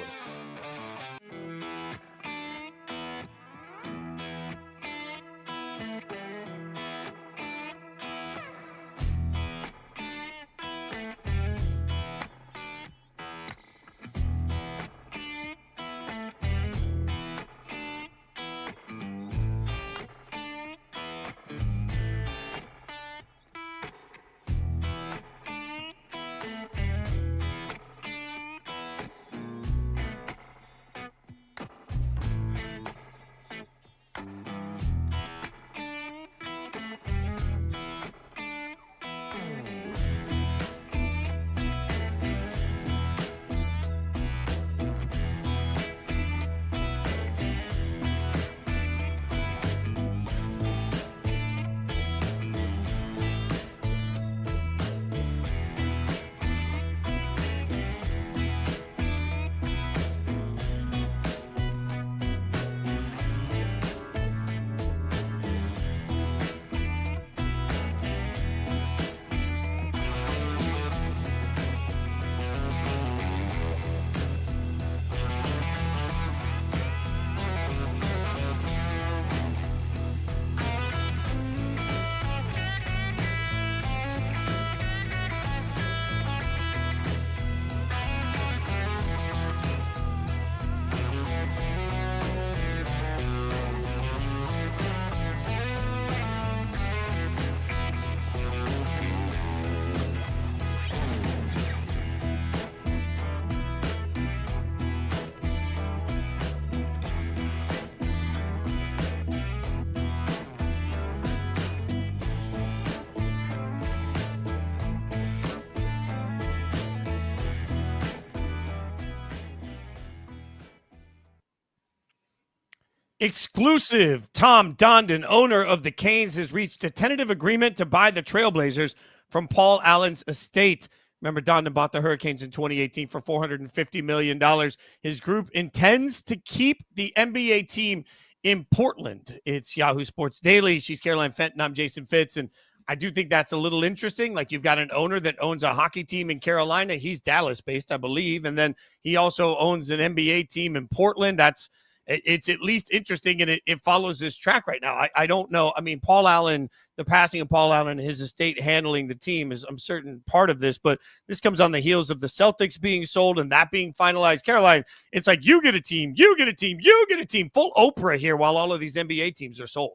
Exclusive. Tom Dondon, owner of the Canes, has reached a tentative agreement to buy the Trailblazers from Paul Allen's estate. Remember, Dondon bought the Hurricanes in 2018 for $450 million. His group intends to keep the NBA team in Portland. It's Yahoo Sports Daily. She's Caroline Fenton. I'm Jason Fitz. And I do think that's a little interesting. Like, you've got an owner that owns a hockey team in Carolina. He's Dallas-based, I believe. And then he also owns an NBA team in Portland. That's it's at least interesting, and it follows this track right now. I don't know. I mean, Paul Allen, the passing of Paul Allen and his estate handling the team is, I'm certain, part of this, but this comes on the heels of the Celtics being sold and that being finalized. Caroline, it's like you get a team, you get a team, you get a team. Full Oprah here while all of these NBA teams are sold.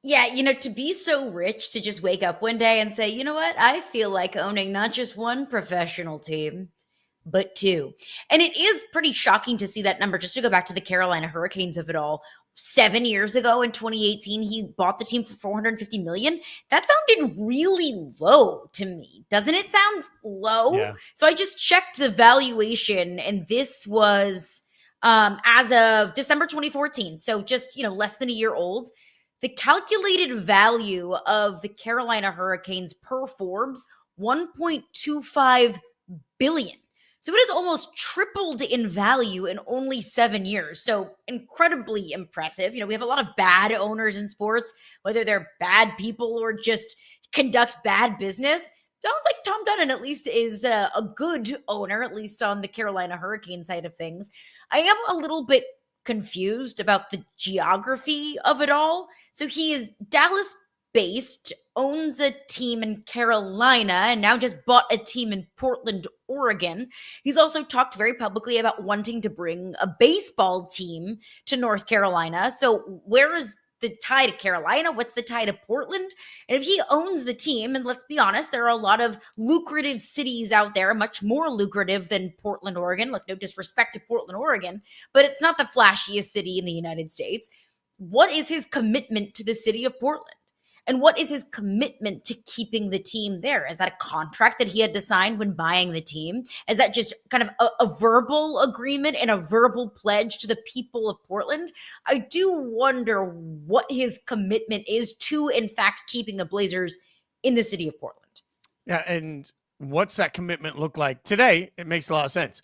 Yeah, to be so rich to just wake up one day and say, you know what? I feel like owning not just one professional team, but two. And it is pretty shocking to see that number. Just to go back to the Carolina Hurricanes of it all, 7 years ago in 2018, he bought the team for $450 million. That sounded really low to me. Doesn't it sound low? Yeah. So I just checked the valuation, and this was as of December 2014. So just, less than a year old. The calculated value of the Carolina Hurricanes per Forbes, $1.25 billion. So it has almost tripled in value in only 7 years. So incredibly impressive. We have a lot of bad owners in sports, whether they're bad people or just conduct bad business. Sounds like Tom Dunn at least is a good owner, at least on the Carolina Hurricane side of things. I am a little bit confused about the geography of it all. So he is Dallas based, owns a team in Carolina, and now just bought a team in Portland, Oregon. He's also talked very publicly about wanting to bring a baseball team to North Carolina. So where is the tie to Carolina? What's the tie to Portland? And if he owns the team, and let's be honest, there are a lot of lucrative cities out there, much more lucrative than Portland, Oregon. Look, no disrespect to Portland, Oregon, but it's not the flashiest city in the United States. What is his commitment to the city of Portland? And what is his commitment to keeping the team there? Is that a contract that he had to sign when buying the team? Is that just kind of a verbal agreement and a verbal pledge to the people of Portland? I do wonder what his commitment is to, in fact, keeping the Blazers in the city of Portland. Yeah, and what's that commitment look like? Today, it makes a lot of sense.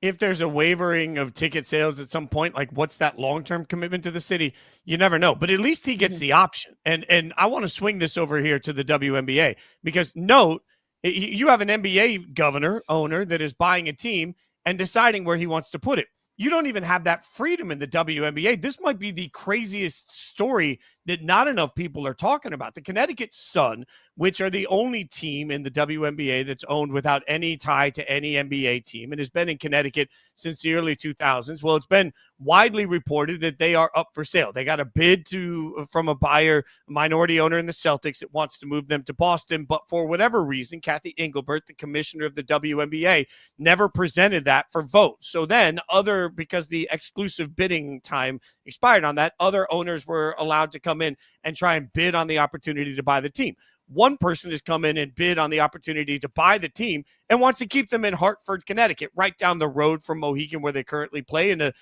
If there's a wavering of ticket sales at some point, like what's that long-term commitment to the city? You never know, but at least he gets the option. And I want to swing this over here to the WNBA because note, you have an NBA owner that is buying a team and deciding where he wants to put it. You don't even have that freedom in the WNBA. This might be the craziest story that not enough people are talking about. The Connecticut Sun, which are the only team in the WNBA that's owned without any tie to any NBA team and has been in Connecticut since the early 2000s. Well, it's been widely reported that they are up for sale. They got a bid from a buyer, a minority owner in the Celtics that wants to move them to Boston. But for whatever reason, Kathy Engelbert, the commissioner of the WNBA, never presented that for vote. So then because the exclusive bidding time expired on that, other owners were allowed to come in and try and bid on the opportunity to buy the team. One person has come in and bid on the opportunity to buy the team and wants to keep them in Hartford, Connecticut, right down the road from Mohegan where they currently play in an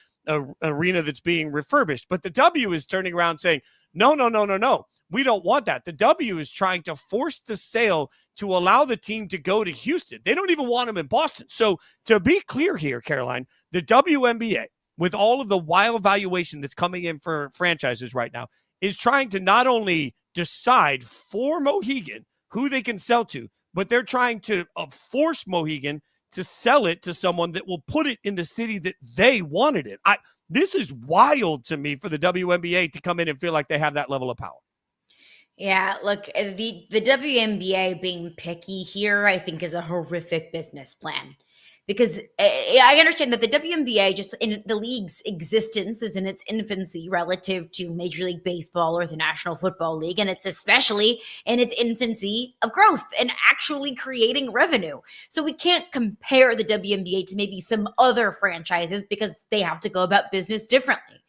arena that's being refurbished. But the W is turning around saying, no. We don't want that. The W is trying to force the sale to allow the team to go to Houston. They don't even want them in Boston. So to be clear here, Caroline, the WNBA, with all of the wild valuation that's coming in for franchises right now, is trying to not only decide for Mohegan who they can sell to, but they're trying to force Mohegan to sell it to someone that will put it in the city that they wanted it. This is wild to me for the WNBA to come in and feel like they have that level of power. Yeah, look, the WNBA being picky here, I think, is a horrific business plan. Because I understand that the WNBA, just in the league's existence, is in its infancy relative to Major League Baseball or the National Football League. And it's especially in its infancy of growth and actually creating revenue. So we can't compare the WNBA to maybe some other franchises because they have to go about business differently.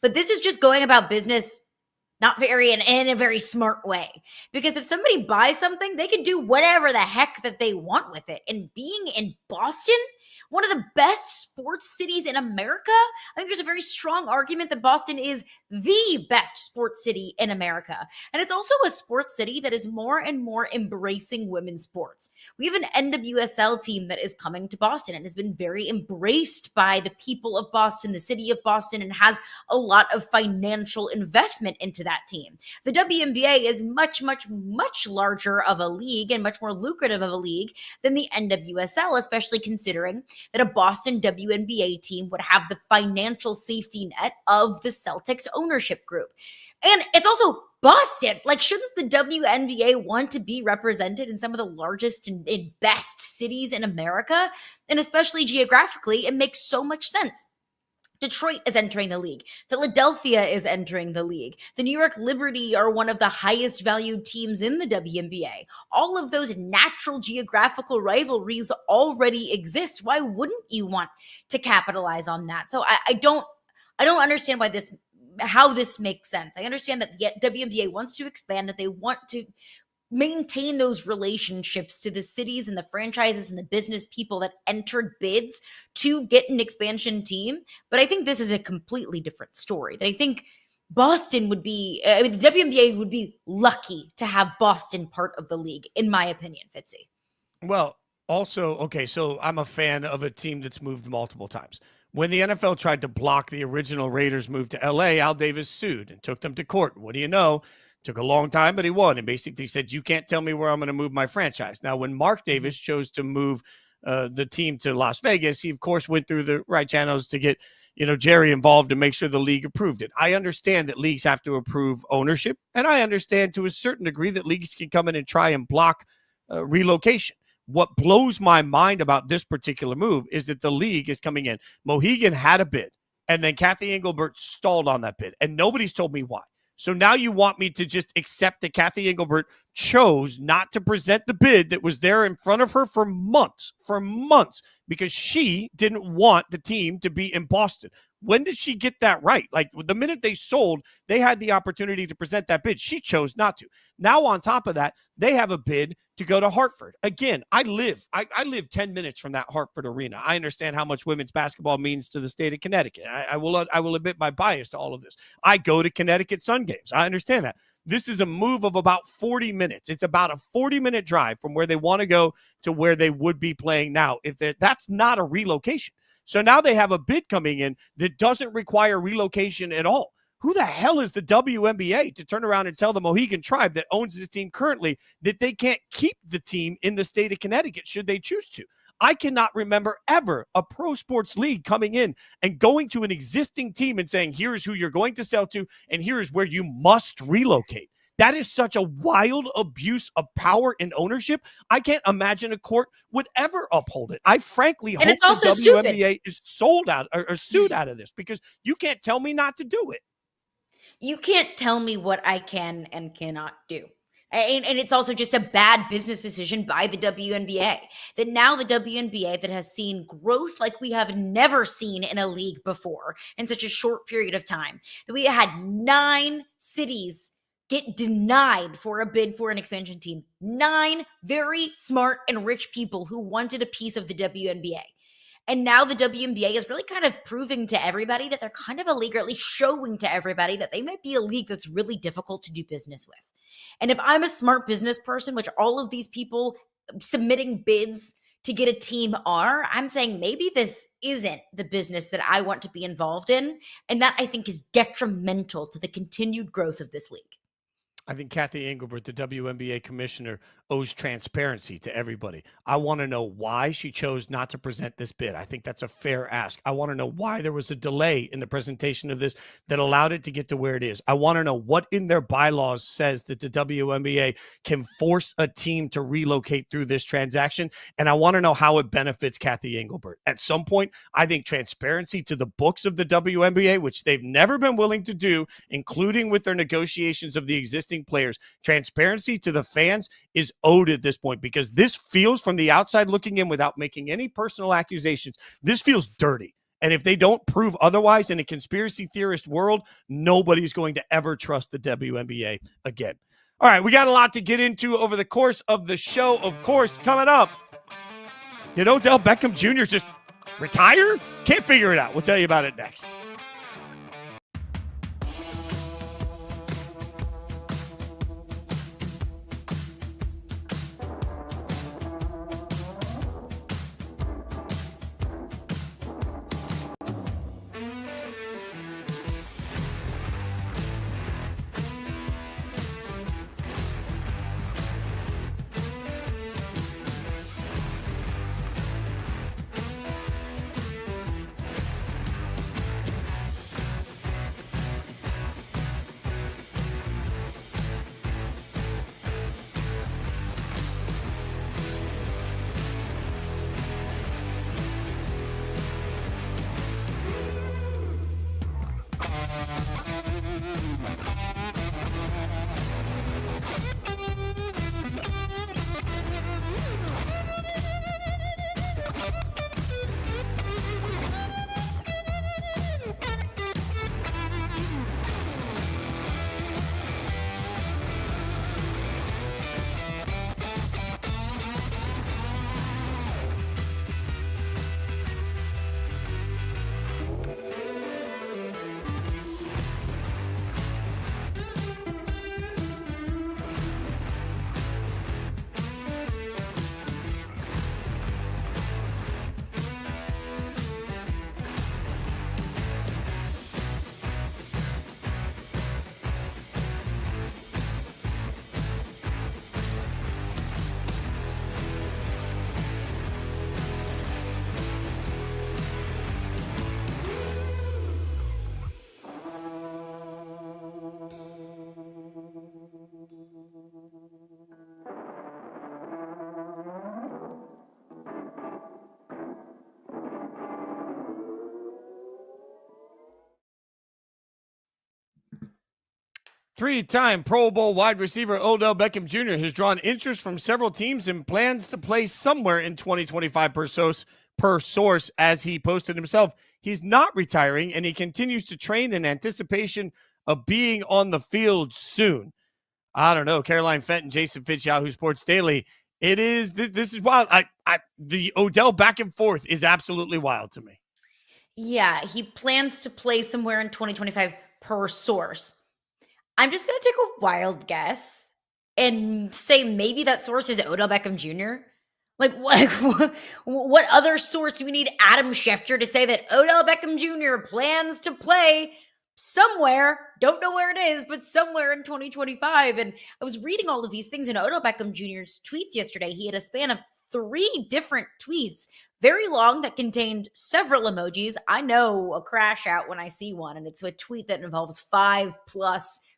But this is just going about business in a very smart way. Because if somebody buys something, they can do whatever the heck that they want with it. And being in Boston, one of the best sports cities in America, I think there's a very strong argument that Boston is the best sports city in America. And it's also a sports city that is more and more embracing women's sports. We have an NWSL team that is coming to Boston and has been very embraced by the people of Boston, the city of Boston, and has a lot of financial investment into that team. The WNBA is much, much, much larger of a league and much more lucrative of a league than the NWSL, especially considering that a Boston WNBA team would have the financial safety net of the Celtics ownership group. And it's also Boston. Like, shouldn't the WNBA want to be represented in some of the largest and best cities in America? And especially geographically, it makes so much sense. Detroit is entering the league. Philadelphia is entering the league. The New York Liberty are one of the highest valued teams in the WNBA. All of those natural geographical rivalries already exist. Why wouldn't you want to capitalize on that? So I don't understand how this makes sense. I understand that the WNBA wants to expand, that they want to maintain those relationships to the cities and the franchises and the business people that entered bids to get an expansion team. But I think this is a completely different story. That I think Boston would be, the WNBA would be lucky to have Boston part of the league, in my opinion, Fitzy. Well, also, okay, so I'm a fan of a team that's moved multiple times. When the NFL tried to block the original Raiders move to LA, Al Davis sued and took them to court. What do you know? Took a long time, but he won and basically said, you can't tell me where I'm going to move my franchise. Now, when Mark Davis chose to move the team to Las Vegas, he, of course, went through the right channels to get, Jerry involved to make sure the league approved it. I understand that leagues have to approve ownership, and I understand to a certain degree that leagues can come in and try and block relocation. What blows my mind about this particular move is that the league is coming in. Mohegan had a bid, and then Kathy Engelbert stalled on that bid, and nobody's told me why. So now you want me to just accept that Kathy Engelbert chose not to present the bid that was there in front of her for months, because she didn't want the team to be in Boston. When did she get that right? Like, the minute they sold, they had the opportunity to present that bid. She chose not to. Now, on top of that, they have a bid to go to Hartford. Again, I live 10 minutes from that Hartford arena. I understand how much women's basketball means to the state of Connecticut. I will admit my bias to all of this. I go to Connecticut Sun games. I understand that. This is a move of about 40 minutes. It's about a 40-minute drive from where they want to go to where they would be playing now. That's not a relocation. So now they have a bid coming in that doesn't require relocation at all. Who the hell is the WNBA to turn around and tell the Mohegan tribe that owns this team currently that they can't keep the team in the state of Connecticut should they choose to? I cannot remember ever a pro sports league coming in and going to an existing team and saying, here's who you're going to sell to, and here is where you must relocate. That is such a wild abuse of power and ownership. I can't imagine a court would ever uphold it. I frankly hope it's also the WNBA is sold out or sued out of this, because you can't tell me not to do it. You can't tell me what I can and cannot do. And it's also just a bad business decision by the WNBA. That now the WNBA that has seen growth like we have never seen in a league before in such a short period of time, that we had 9 cities get denied for a bid for an expansion team. 9 very smart and rich people who wanted a piece of the WNBA. And now the WNBA is really kind of proving to everybody that they're kind of a league, or at least showing to everybody that they might be a league that's really difficult to do business with. And if I'm a smart business person, which all of these people submitting bids to get a team are, I'm saying maybe this isn't the business that I want to be involved in. And that, I think, is detrimental to the continued growth of this league. I think Kathy Engelbert, the WNBA commissioner, owes transparency to everybody. I want to know why she chose not to present this bid. I think that's a fair ask. I want to know why there was a delay in the presentation of this that allowed it to get to where it is. I want to know what in their bylaws says that the WNBA can force a team to relocate through this transaction. And I want to know how it benefits Kathy Engelbert. At some point, I think transparency to the books of the WNBA, which they've never been willing to do, including with their negotiations of the existing players, transparency to the fans is owed at this point, because this feels, from the outside looking in without making any personal accusations, this feels dirty. And if they don't prove otherwise in a conspiracy theorist world, nobody's going to ever trust the WNBA again. All right, we got a lot to get into over the course of the show. Of course, coming up, did Odell Beckham Jr. just retire? Can't figure it out. We'll tell you about it next. Three-time Pro Bowl wide receiver Odell Beckham Jr. has drawn interest from several teams and plans to play somewhere in 2025 per source. As he posted himself, he's not retiring, and he continues to train in anticipation of being on the field soon. I don't know. Caroline Fenton, Jason Fitz, Yahoo Sports Daily. It is this is wild. The Odell back and forth is absolutely wild to me. Yeah, he plans to play somewhere in 2025 per source. I'm just going to take a wild guess and say maybe that source is Odell Beckham Jr. Like, what other source do we need Adam Schefter to say that Odell Beckham Jr. plans to play somewhere? Don't know where it is, but somewhere in 2025. And I was reading all of these things in Odell Beckham Jr.'s tweets yesterday. He had a span of 3 different tweets, very long, that contained several emojis. I know a crash out when I see one, and it's a tweet that involves 5+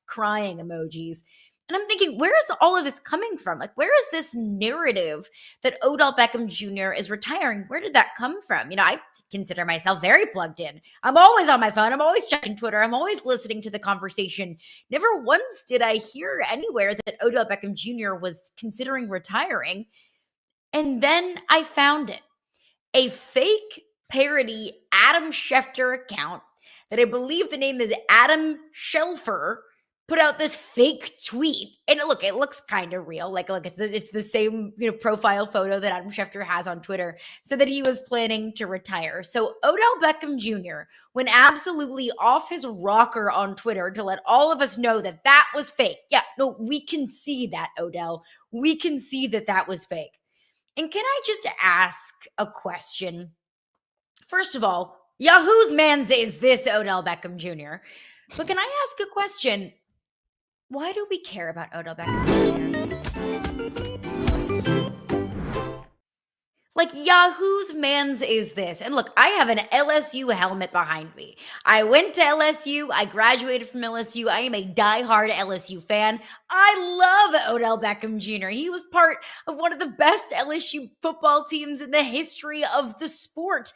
crying emojis. And I'm thinking, where is all of this coming from? Like, where is this narrative that Odell Beckham Jr. is retiring? Where did that come from? You know, I consider myself very plugged in. I'm always on my phone. I'm always checking Twitter. I'm always listening to the conversation. Never once did I hear anywhere that Odell Beckham Jr. was considering retiring. And then I found it. A fake parody Adam Schefter account that I believe the name is Adam Shelfer put out this fake tweet. And look, it looks kind of real. Like it's the same, profile photo that Adam Schefter has on Twitter, said that he was planning to retire. So Odell Beckham Jr. went absolutely off his rocker on Twitter to let all of us know that that was fake. Yeah, no, we can see that, Odell. We can see that that was fake. And can I just ask a question? First of all, Yahoo's man's is this Odell Beckham Jr. But can I ask a question? Why do we care about Odell Beckham Jr.? Like, Yahoo's man's is this. And look, I have an LSU helmet behind me. I went to LSU. I graduated from LSU. I am a diehard LSU fan. I love Odell Beckham Jr. He was part of one of the best LSU football teams in the history of the sport.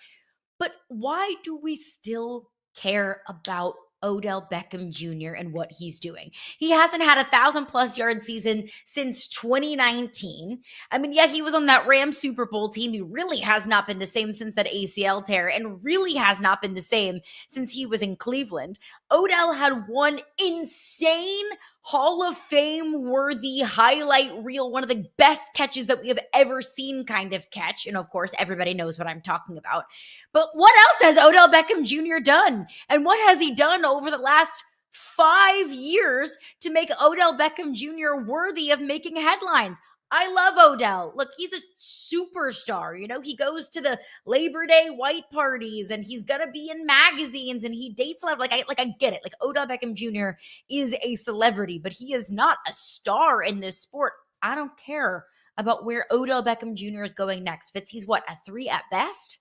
But why do we still care about Odell Beckham Jr. and what he's doing? He hasn't had 1,000+ yard season since 2019. I mean, yeah, he was on that Rams Super Bowl team. He really has not been the same since that ACL tear, and really has not been the same since he was in Cleveland. Odell had one insane Hall of Fame worthy highlight reel, one of the best catches that we have ever seen kind of catch. And of course, everybody knows what I'm talking about. But what else has Odell Beckham Jr. done? And what has he done over the last 5 years to make Odell Beckham Jr. worthy of making headlines? I love Odell. Look, he's a superstar. He goes to the Labor Day white parties, and he's gonna be in magazines, and he dates like I get it. Like, Odell Beckham Jr. is a celebrity, but he is not a star in this sport. I don't care about where Odell Beckham Jr. is going next. Fitz, he's what, a 3 at best?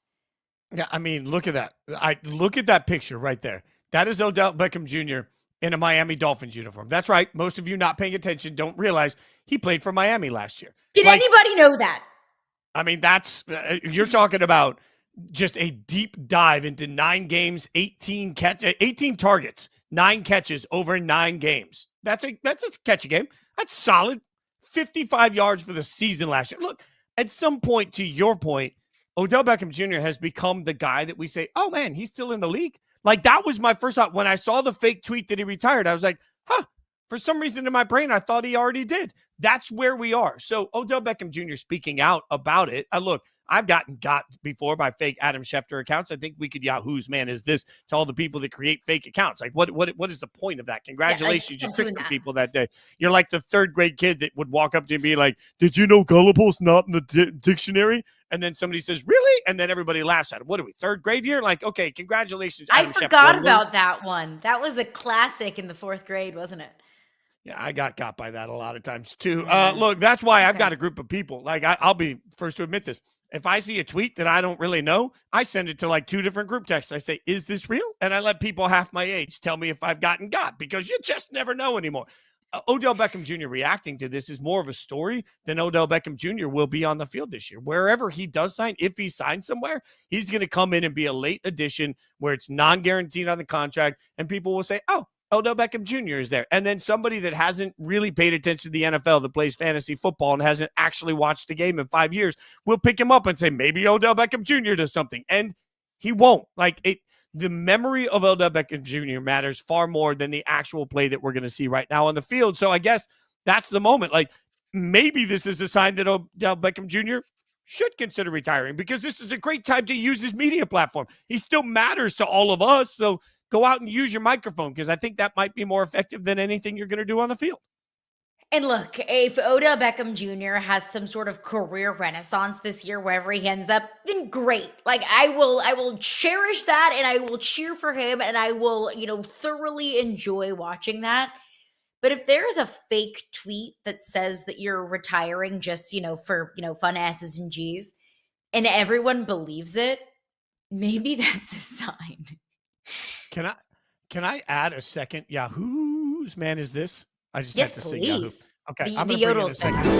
Yeah, I mean, look at that. Look at that picture right there. That is Odell Beckham Jr. in a Miami Dolphins uniform. That's right. Most of you not paying attention don't realize he played for Miami last year. Did anybody know that? I mean, that's you're talking about just a deep dive into 9 games, 18 targets, 9 catches over 9 games. That's a catch a game. That's solid. 55 yards for the season last year. Look, at some point, to your point, Odell Beckham Jr. has become the guy that we say, oh man, he's still in the league. Like, that was my first thought. When I saw the fake tweet that he retired, I was like, for some reason in my brain, I thought he already did. That's where we are. So Odell Beckham Jr. speaking out about it. Look, I've gotten got before by fake Adam Schefter accounts. I think we could Yahoo's man is this to all the people that create fake accounts. Like, what is the point of that? Congratulations, you tricked the people that day. You're like the 3rd grade kid that would walk up to you and be like, did you know gullible's not in the dictionary? And then somebody says, really? And then everybody laughs at him. What are we, 3rd grade year? Like, okay, congratulations, Adam Schefter. I forgot about that one. That was a classic in the 4th grade, wasn't it? Yeah, I got by that a lot of times too. Look, that's why I've got a group of people. Like, I'll be first to admit this. If I see a tweet that I don't really know, I send it to like 2 different group texts. I say, is this real? And I let people half my age tell me if I've gotten got, because you just never know anymore. Odell Beckham Jr. reacting to this is more of a story than Odell Beckham Jr. will be on the field this year. Wherever he does sign, if he signs somewhere, he's going to come in and be a late addition where it's non-guaranteed on the contract, and people will say, oh, Odell Beckham Jr. is there. And then somebody that hasn't really paid attention to the NFL, that plays fantasy football and hasn't actually watched a game in 5 years, will pick him up and say, maybe Odell Beckham Jr. does something. And he won't. The memory of Odell Beckham Jr. matters far more than the actual play that we're going to see right now on the field. So I guess that's the moment. Maybe this is a sign that Odell Beckham Jr. should consider retiring, because this is a great time to use his media platform. He still matters to all of us. So go out and use your microphone, because I think that might be more effective than anything you're going to do on the field. And look, if Odell Beckham Jr. has some sort of career renaissance this year, wherever he ends up, then great. I will cherish that, and I will cheer for him, and I will, thoroughly enjoy watching that. But if there is a fake tweet that says that you're retiring just, for, fun S's and G's, and everyone believes it, maybe that's a sign. Can I add a second Yahoo's man is this? I just Yes, have to please. say Yahoo. Okay, I'm the going to bring in yodel a second.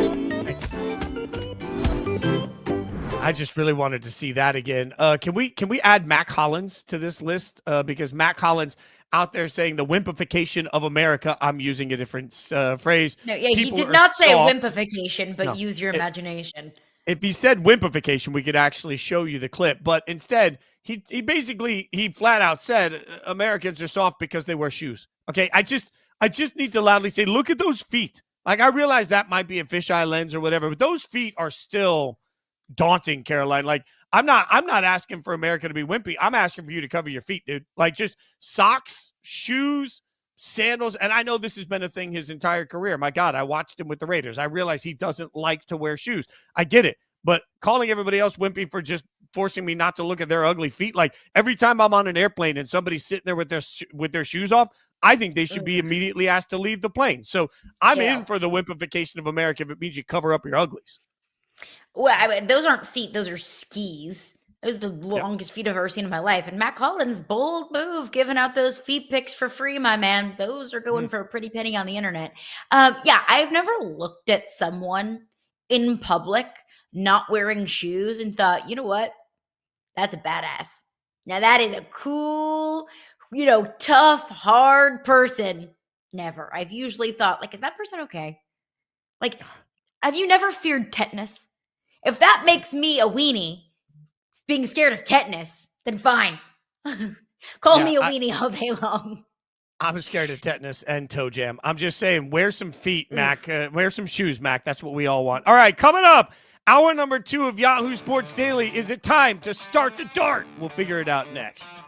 I just really wanted to see that again. Can we add Mac Hollins to this list? Because Mac Hollins out there saying the wimpification of America. I'm using a different phrase. No, yeah, he People did are not say soft. wimpification, but No. use your imagination. If he said wimpification, we could actually show you the clip. But instead, he basically flat out said Americans are soft because they wear shoes. Okay, I just need to loudly say, look at those feet. I realize that might be a fisheye lens or whatever, but those feet are still daunting, Caroline. I'm not asking for America to be wimpy. I'm asking for you to cover your feet, dude. Just socks, shoes, sandals. And I know this has been a thing his entire career. My God, I watched him with the Raiders. I realize he doesn't like to wear shoes. I get it. But calling everybody else wimpy for just forcing me not to look at their ugly feet. Every time I'm on an airplane and somebody's sitting there with their shoes off, I think they should be immediately asked to leave the plane. So I'm in for the wimpification of America if it means you cover up your uglies. Well, those aren't feet. Those are skis. Those are the longest feet I've ever seen in my life. And Matt Collins, bold move, giving out those feet pics for free, my man. Those are going for a pretty penny on the internet. I've never looked at someone in public not wearing shoes and thought, you know what? That's a badass. Now that is a cool, tough, hard person. Never. I've usually thought, is that person okay? Have you never feared tetanus? If that makes me a weenie, being scared of tetanus, then fine. Call me a weenie all day long. I'm scared of tetanus and toe jam. I'm just saying, wear some feet, Mac. Wear some shoes, Mac. That's what we all want. All right, coming up, hour number 2 of Yahoo Sports Daily. Is it time to start the dart? We'll figure it out next.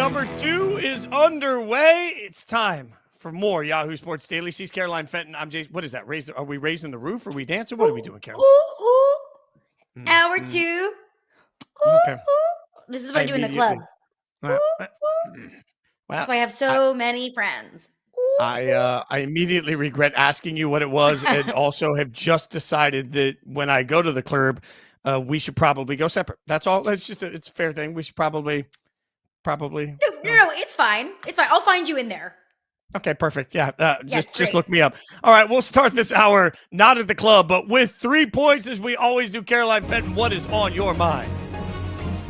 number 2 is underway. It's time for more Yahoo Sports Daily. She's Caroline Fenton. I'm Jason. What is that? Are we raising the roof? Are we dancing? What are we doing, Caroline? Hour 2. Okay. This is what I do in the club. Well, That's why I have so many friends. I immediately regret asking you what it was, and also have just decided that when I go to the club, we should probably go separate. That's all. It's a fair thing. We should probably. No, it's fine. It's fine. I'll find you in there. Okay, perfect. Yeah, just great. look me up. All right, we'll start this hour not at the club, but with 3 points as we always do. Caroline Fenton, what is on your mind?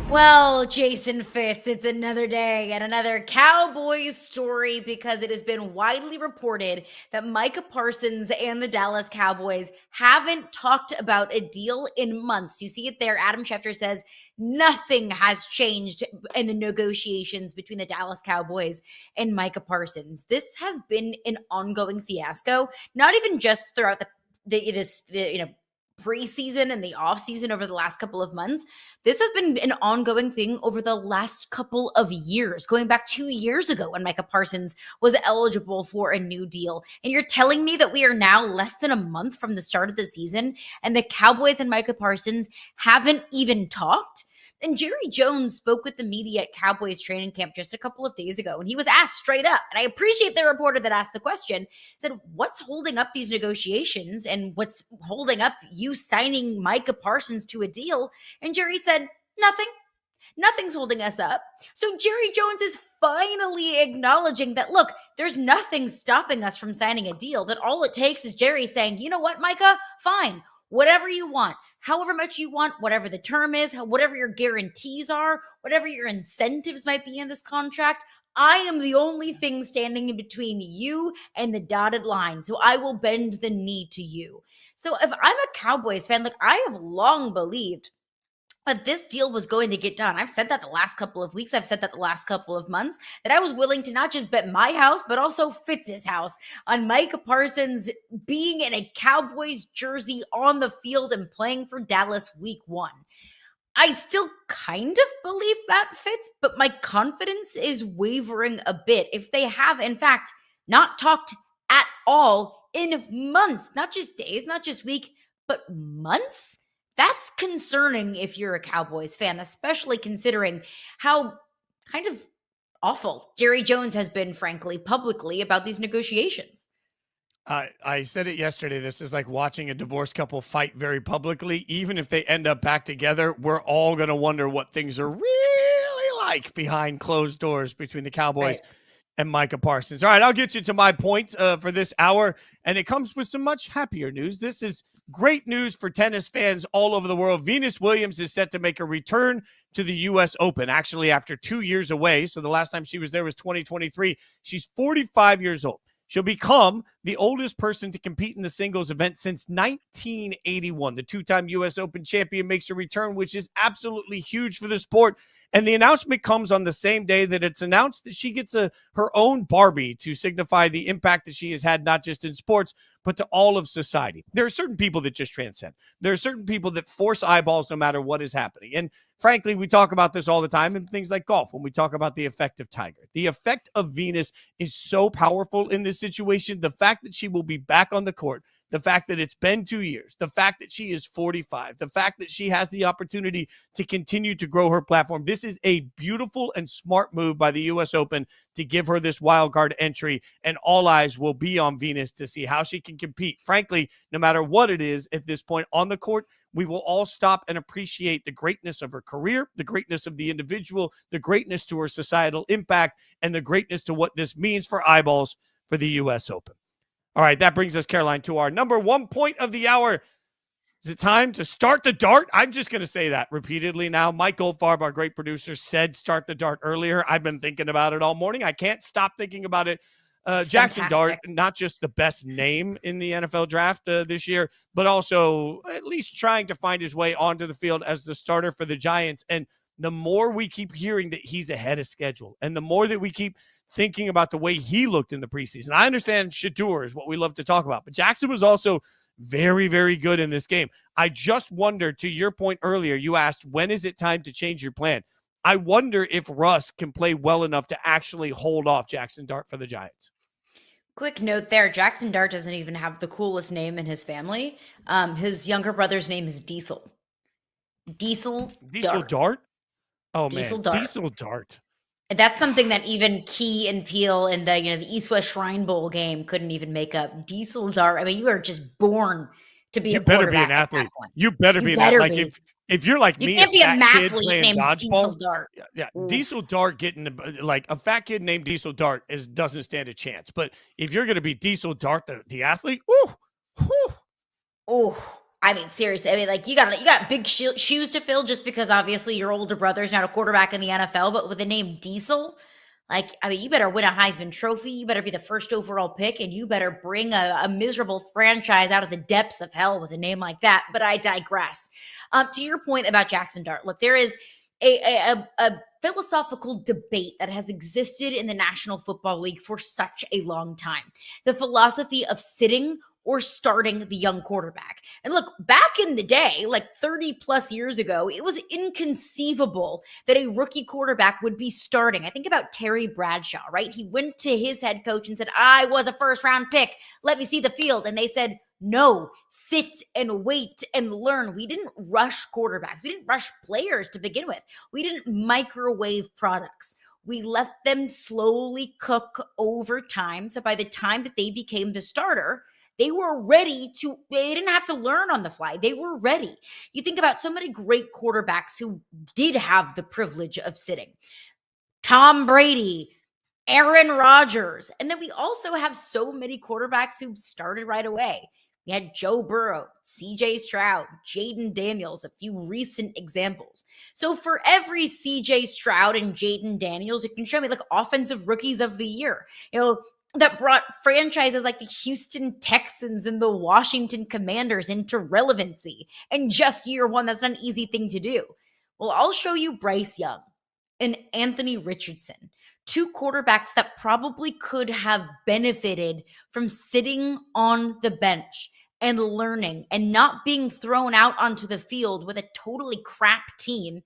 Well, Jason Fitz, it's another day and another Cowboys story because it has been widely reported that Micah Parsons and the Dallas Cowboys haven't talked about a deal in months. You see it there. Adam Schefter says nothing has changed in the negotiations between the Dallas Cowboys and Micah Parsons. This has been an ongoing fiasco, not even just throughout the preseason and the offseason over the last couple of months. This has been an ongoing thing over the last couple of years, going back 2 years ago when Micah Parsons was eligible for a new deal. And you're telling me that we are now less than a month from the start of the season and the Cowboys and Micah Parsons haven't even talked? And Jerry Jones spoke with the media at Cowboys training camp just a couple of days ago, and he was asked straight up, and I appreciate the reporter that asked the question, said, what's holding up these negotiations and what's holding up you signing Micah Parsons to a deal? And Jerry said, nothing. Nothing's holding us up. So Jerry Jones is finally acknowledging that, look, there's nothing stopping us from signing a deal, that all it takes is Jerry saying, you know what, Micah, fine, whatever you want. However much you want, whatever the term is, whatever your guarantees are, whatever your incentives might be in this contract, I am the only thing standing in between you and the dotted line. So I will bend the knee to you. So if I'm a Cowboys fan, I have long believed that this deal was going to get done. I've said that the last couple of weeks. I've said that the last couple of months, that I was willing to not just bet my house, but also Fitz's house on Micah Parsons being in a Cowboys jersey on the field and playing for Dallas week 1. I still kind of believe that, Fitz, but my confidence is wavering a bit. If they have, in fact, not talked at all in months, not just days, not just week, but months, that's concerning if you're a Cowboys fan, especially considering how kind of awful Jerry Jones has been, frankly, publicly about these negotiations. I said it yesterday. This is like watching a divorced couple fight very publicly. Even if they end up back together, we're all going to wonder what things are really like behind closed doors between the Cowboys and Micah Parsons. All right, I'll get you to my point for this hour, and it comes with some much happier news. This is great news for tennis fans all over the world. Venus Williams is set to make a return to the U.S. Open, actually after 2 years away. So the last time she was there was 2023. She's 45 years old. She'll become the oldest person to compete in the singles event since 1981. The two-time U.S. Open champion makes a return, which is absolutely huge for the sport. And the announcement comes on the same day that it's announced that she gets her own Barbie to signify the impact that she has had, not just in sports, but to all of society. There are certain people that just transcend. There are certain people that force eyeballs no matter what is happening. And frankly, we talk about this all the time in things like golf when we talk about the effect of Tiger. The effect of Venus is so powerful in this situation. The fact that she will be back on the court, the fact that it's been 2 years, the fact that she is 45, the fact that she has the opportunity to continue to grow her platform. This is a beautiful and smart move by the U.S. Open to give her this wild card entry, and all eyes will be on Venus to see how she can compete. Frankly, no matter what it is at this point on the court, we will all stop and appreciate the greatness of her career, the greatness of the individual, the greatness to her societal impact, and the greatness to what this means for eyeballs for the U.S. Open. All right, that brings us, Caroline, to our number 1 point of the hour. Is it time to start the dart? I'm just going to say that repeatedly now. Mike Goldfarb, our great producer, said start the dart earlier. I've been thinking about it all morning. I can't stop thinking about it. Jackson fantastic. Dart, not just the best name in the NFL draft this year, but also at least trying to find his way onto the field as the starter for the Giants. And the more we keep hearing that he's ahead of schedule, and the more that we keep thinking about the way he looked in the preseason. I understand Shedeur is what we love to talk about, but Jackson was also very, very good in this game. I just wonder, to your point earlier, you asked, when is it time to change your plan? I wonder if Russ can play well enough to actually hold off Jackson Dart for the Giants. Quick note there, Jackson Dart doesn't even have the coolest name in his family. His younger brother's name is Diesel. Diesel Dart? Oh, Diesel man. Dart. Diesel Dart. That's something that even Key and Peel in the the East West Shrine Bowl game couldn't even make up. Diesel Dart. I mean, you are just born to be You a better quarterback be an athlete. at that point. You better be an athlete. Like if you're like You me, can't a be a fat kid mathlete playing named Diesel dodgeball. Dart. Yeah, Ooh. Diesel Dart getting like a fat kid named Diesel Dart doesn't stand a chance. But if you're going to be Diesel Dart, the athlete, I mean, seriously. I mean, like you got big shoes to fill just because obviously your older brother's not a quarterback in the NFL, but with the name Diesel, like, I mean, you better win a Heisman Trophy. You better be the first overall pick, and you better bring a miserable franchise out of the depths of hell with a name like that. But I digress. To your point about Jackson Dart, look, there is a philosophical debate that has existed in the National Football League for such a long time. The philosophy of sitting or starting the young quarterback. And look, back in the day, like 30 plus years ago, it was inconceivable that a rookie quarterback would be starting. I think about Terry Bradshaw, right? He went to his head coach and said, I was a first round pick. Let me see the field. And they said, no, sit and wait and learn. We didn't rush quarterbacks. We didn't rush players to begin with. We didn't microwave products. We let them slowly cook over time. So by the time that they became the starter, they were ready they didn't have to learn on the fly. They were ready. You think about so many great quarterbacks who did have the privilege of sitting. Tom Brady, Aaron Rodgers. And then we also have so many quarterbacks who started right away. We had Joe Burrow, CJ Stroud, Jaden Daniels, a few recent examples. So for every CJ Stroud and Jaden Daniels, you can show me like offensive rookies of the year. That brought franchises like the Houston Texans and the Washington Commanders into relevancy. And just year one, that's not an easy thing to do. Well, I'll show you Bryce Young and Anthony Richardson, two quarterbacks that probably could have benefited from sitting on the bench and learning and not being thrown out onto the field with a totally crap team.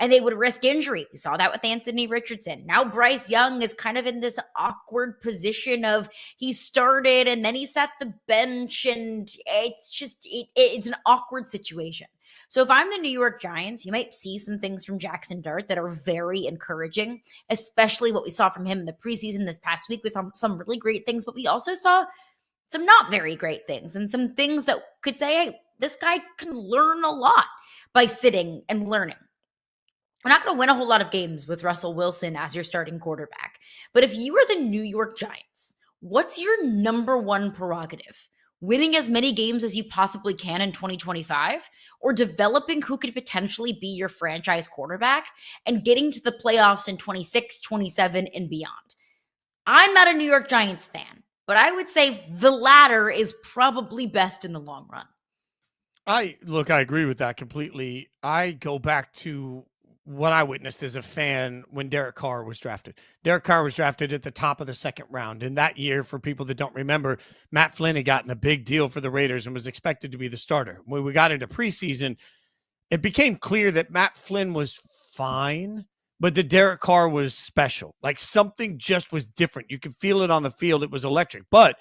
And they would risk injury. We saw that with Anthony Richardson. Now Bryce Young is kind of in this awkward position of he started and then he sat the bench, and it's an awkward situation. So if I'm the New York Giants, you might see some things from Jackson Dart that are very encouraging, especially what we saw from him in the preseason this past week. We saw some really great things, but we also saw some not very great things and some things that could say, hey, this guy can learn a lot by sitting and learning. We're not going to win a whole lot of games with Russell Wilson as your starting quarterback. But if you are the New York Giants, what's your number one prerogative? Winning as many games as you possibly can in 2025, or developing who could potentially be your franchise quarterback and getting to the playoffs in 26, 27, and beyond? I'm not a New York Giants fan, but I would say the latter is probably best in the long run. I agree with that completely. I go back to what I witnessed as a fan when Derek Carr was drafted. Derek Carr was drafted at the top of the second round. And that year, for people that don't remember, Matt Flynn had gotten a big deal for the Raiders and was expected to be the starter. When we got into preseason, it became clear that Matt Flynn was fine, but that Derek Carr was special. Like something just was different. You could feel it on the field. It was electric. But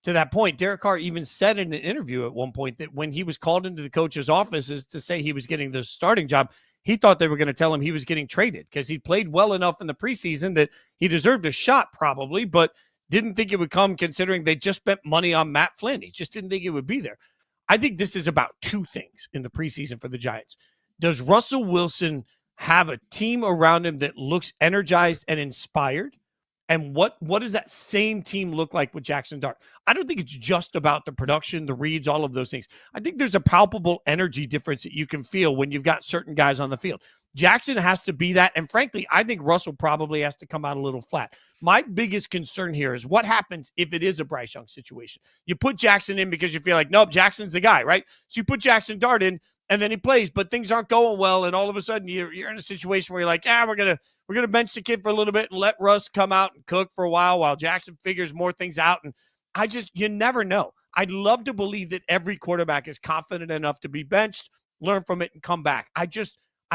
to that point, Derek Carr even said in an interview at one point that when he was called into the coach's offices to say he was getting the starting job, he thought they were going to tell him he was getting traded because he played well enough in the preseason that he deserved a shot probably, but didn't think it would come considering they just spent money on Matt Flynn. He just didn't think it would be there. I think this is about two things in the preseason for the Giants. Does Russell Wilson have a team around him that looks energized and inspired? And what does that same team look like with Jackson Dart? I don't think it's just about the production, the reads, all of those things. I think there's a palpable energy difference that you can feel when you've got certain guys on the field. Jackson has to be that. And frankly, I think Russell probably has to come out a little flat. My biggest concern here is what happens if it is a Bryce Young situation. You put Jackson in because you feel like, nope, Jackson's the guy, right? So you put Jackson Dart in, and then he plays, but things aren't going well, and all of a sudden you're in a situation where you're like, we're gonna bench the kid for a little bit and let Russ come out and cook for a while Jackson figures more things out. And you never know. I'd love to believe that every quarterback is confident enough to be benched, learn from it, and come back. I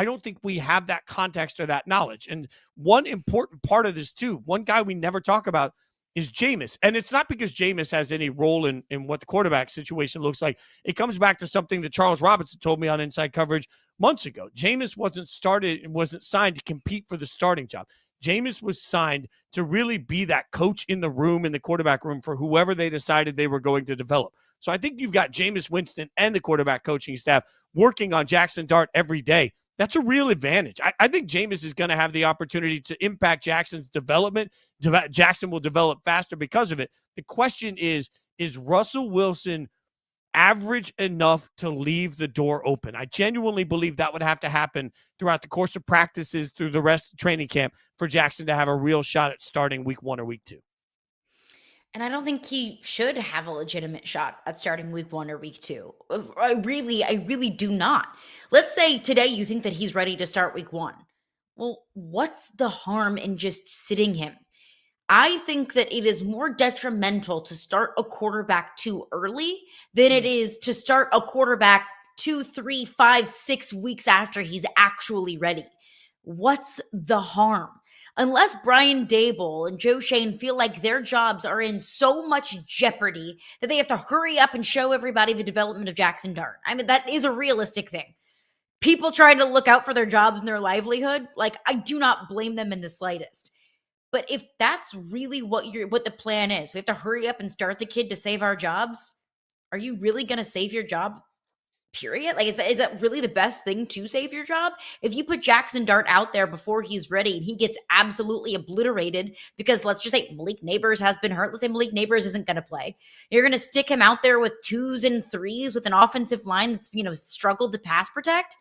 I don't think we have that context or that knowledge. And one important part of this too, one guy we never talk about is Jameis. And it's not because Jameis has any role in what the quarterback situation looks like. It comes back to something that Charles Robinson told me on Inside Coverage months ago. Jameis wasn't signed to compete for the starting job. Jameis was signed to really be that coach in the room, in the quarterback room, for whoever they decided they were going to develop. So I think you've got Jameis Winston and the quarterback coaching staff working on Jackson Dart every day. That's a real advantage. I think Jameis is going to have the opportunity to impact Jackson's development. Jackson will develop faster because of it. The question is Russell Wilson average enough to leave the door open? I genuinely believe that would have to happen throughout the course of practices, through the rest of training camp, for Jackson to have a real shot at starting week 1 or week 2. And I don't think he should have a legitimate shot at starting week 1 or week 2. I really do not. Let's say today you think that he's ready to start week 1. Well, what's the harm in just sitting him? I think that it is more detrimental to start a quarterback too early than it is to start a quarterback 2, 3, 5, 6 weeks after he's actually ready. What's the harm? Unless Brian Daboll and Joe Schoen feel like their jobs are in so much jeopardy that they have to hurry up and show everybody the development of Jackson Dart. I mean, that is a realistic thing. People trying to look out for their jobs and their livelihood, like, I do not blame them in the slightest. But if that's really what the plan is, we have to hurry up and start the kid to save our jobs. Are you really going to save your job? Period. Like, is that really the best thing to save your job? If you put Jackson Dart out there before he's ready and he gets absolutely obliterated because, let's just say, Malik Neighbors has been hurt. Let's say Malik Neighbors isn't going to play. You're going to stick him out there with 2s and 3s with an offensive line that's, struggled to pass protect.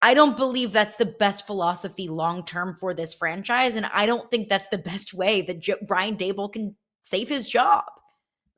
I don't believe that's the best philosophy long-term for this franchise. And I don't think that's the best way that Brian Daboll can save his job.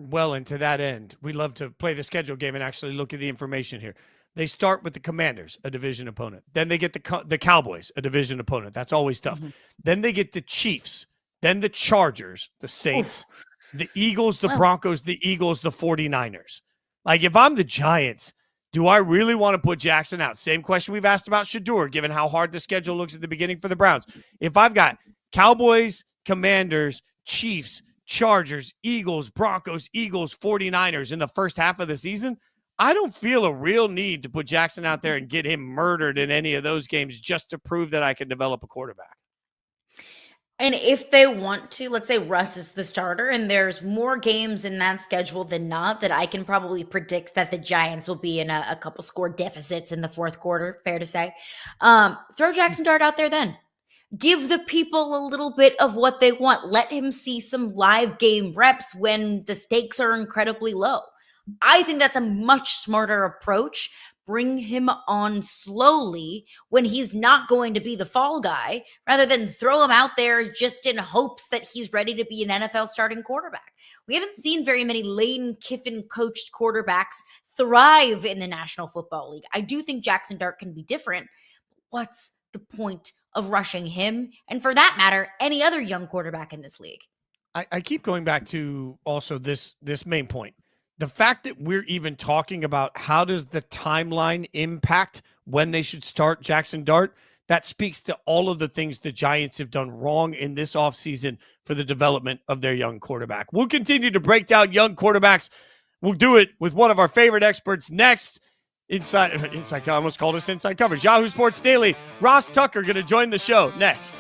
Well, and to that end, we love to play the schedule game and actually look at the information here. They start with the Commanders, a division opponent. Then they get the Cowboys, a division opponent. That's always tough. Mm-hmm. Then they get the Chiefs. Then the Chargers, the Saints, the Eagles, the Broncos, the Eagles, the 49ers. Like, if I'm the Giants, do I really want to put Jackson out? Same question we've asked about Shedeur, given how hard the schedule looks at the beginning for the Browns. If I've got Cowboys, Commanders, Chiefs, Chargers, Eagles, Broncos, Eagles, 49ers in the first half of the season, I don't feel a real need to put Jackson out there and get him murdered in any of those games just to prove that I can develop a quarterback. And if they want to, let's say Russ is the starter and there's more games in that schedule than not, that I can probably predict that the Giants will be in a couple score deficits in the fourth quarter, fair to say. Throw Jackson Dart out there then. Give the people a little bit of what they want. Let him see some live game reps when the stakes are incredibly low. I think that's a much smarter approach. Bring him on slowly when he's not going to be the fall guy, rather than throw him out there just in hopes that he's ready to be an NFL starting quarterback. We haven't seen very many Lane Kiffin coached quarterbacks thrive in the National Football League. I do think Jackson Dart can be different. What's the point of rushing him, and for that matter, any other young quarterback in this league? I keep going back to also this main point. The fact that we're even talking about how does the timeline impact when they should start Jackson Dart, that speaks to all of the things the Giants have done wrong in this offseason for the development of their young quarterback. We'll continue to break down young quarterbacks. We'll do it with one of our favorite experts next. Inside, I almost called us Inside Coverage. Yahoo Sports Daily. Ross Tucker going to join the show next.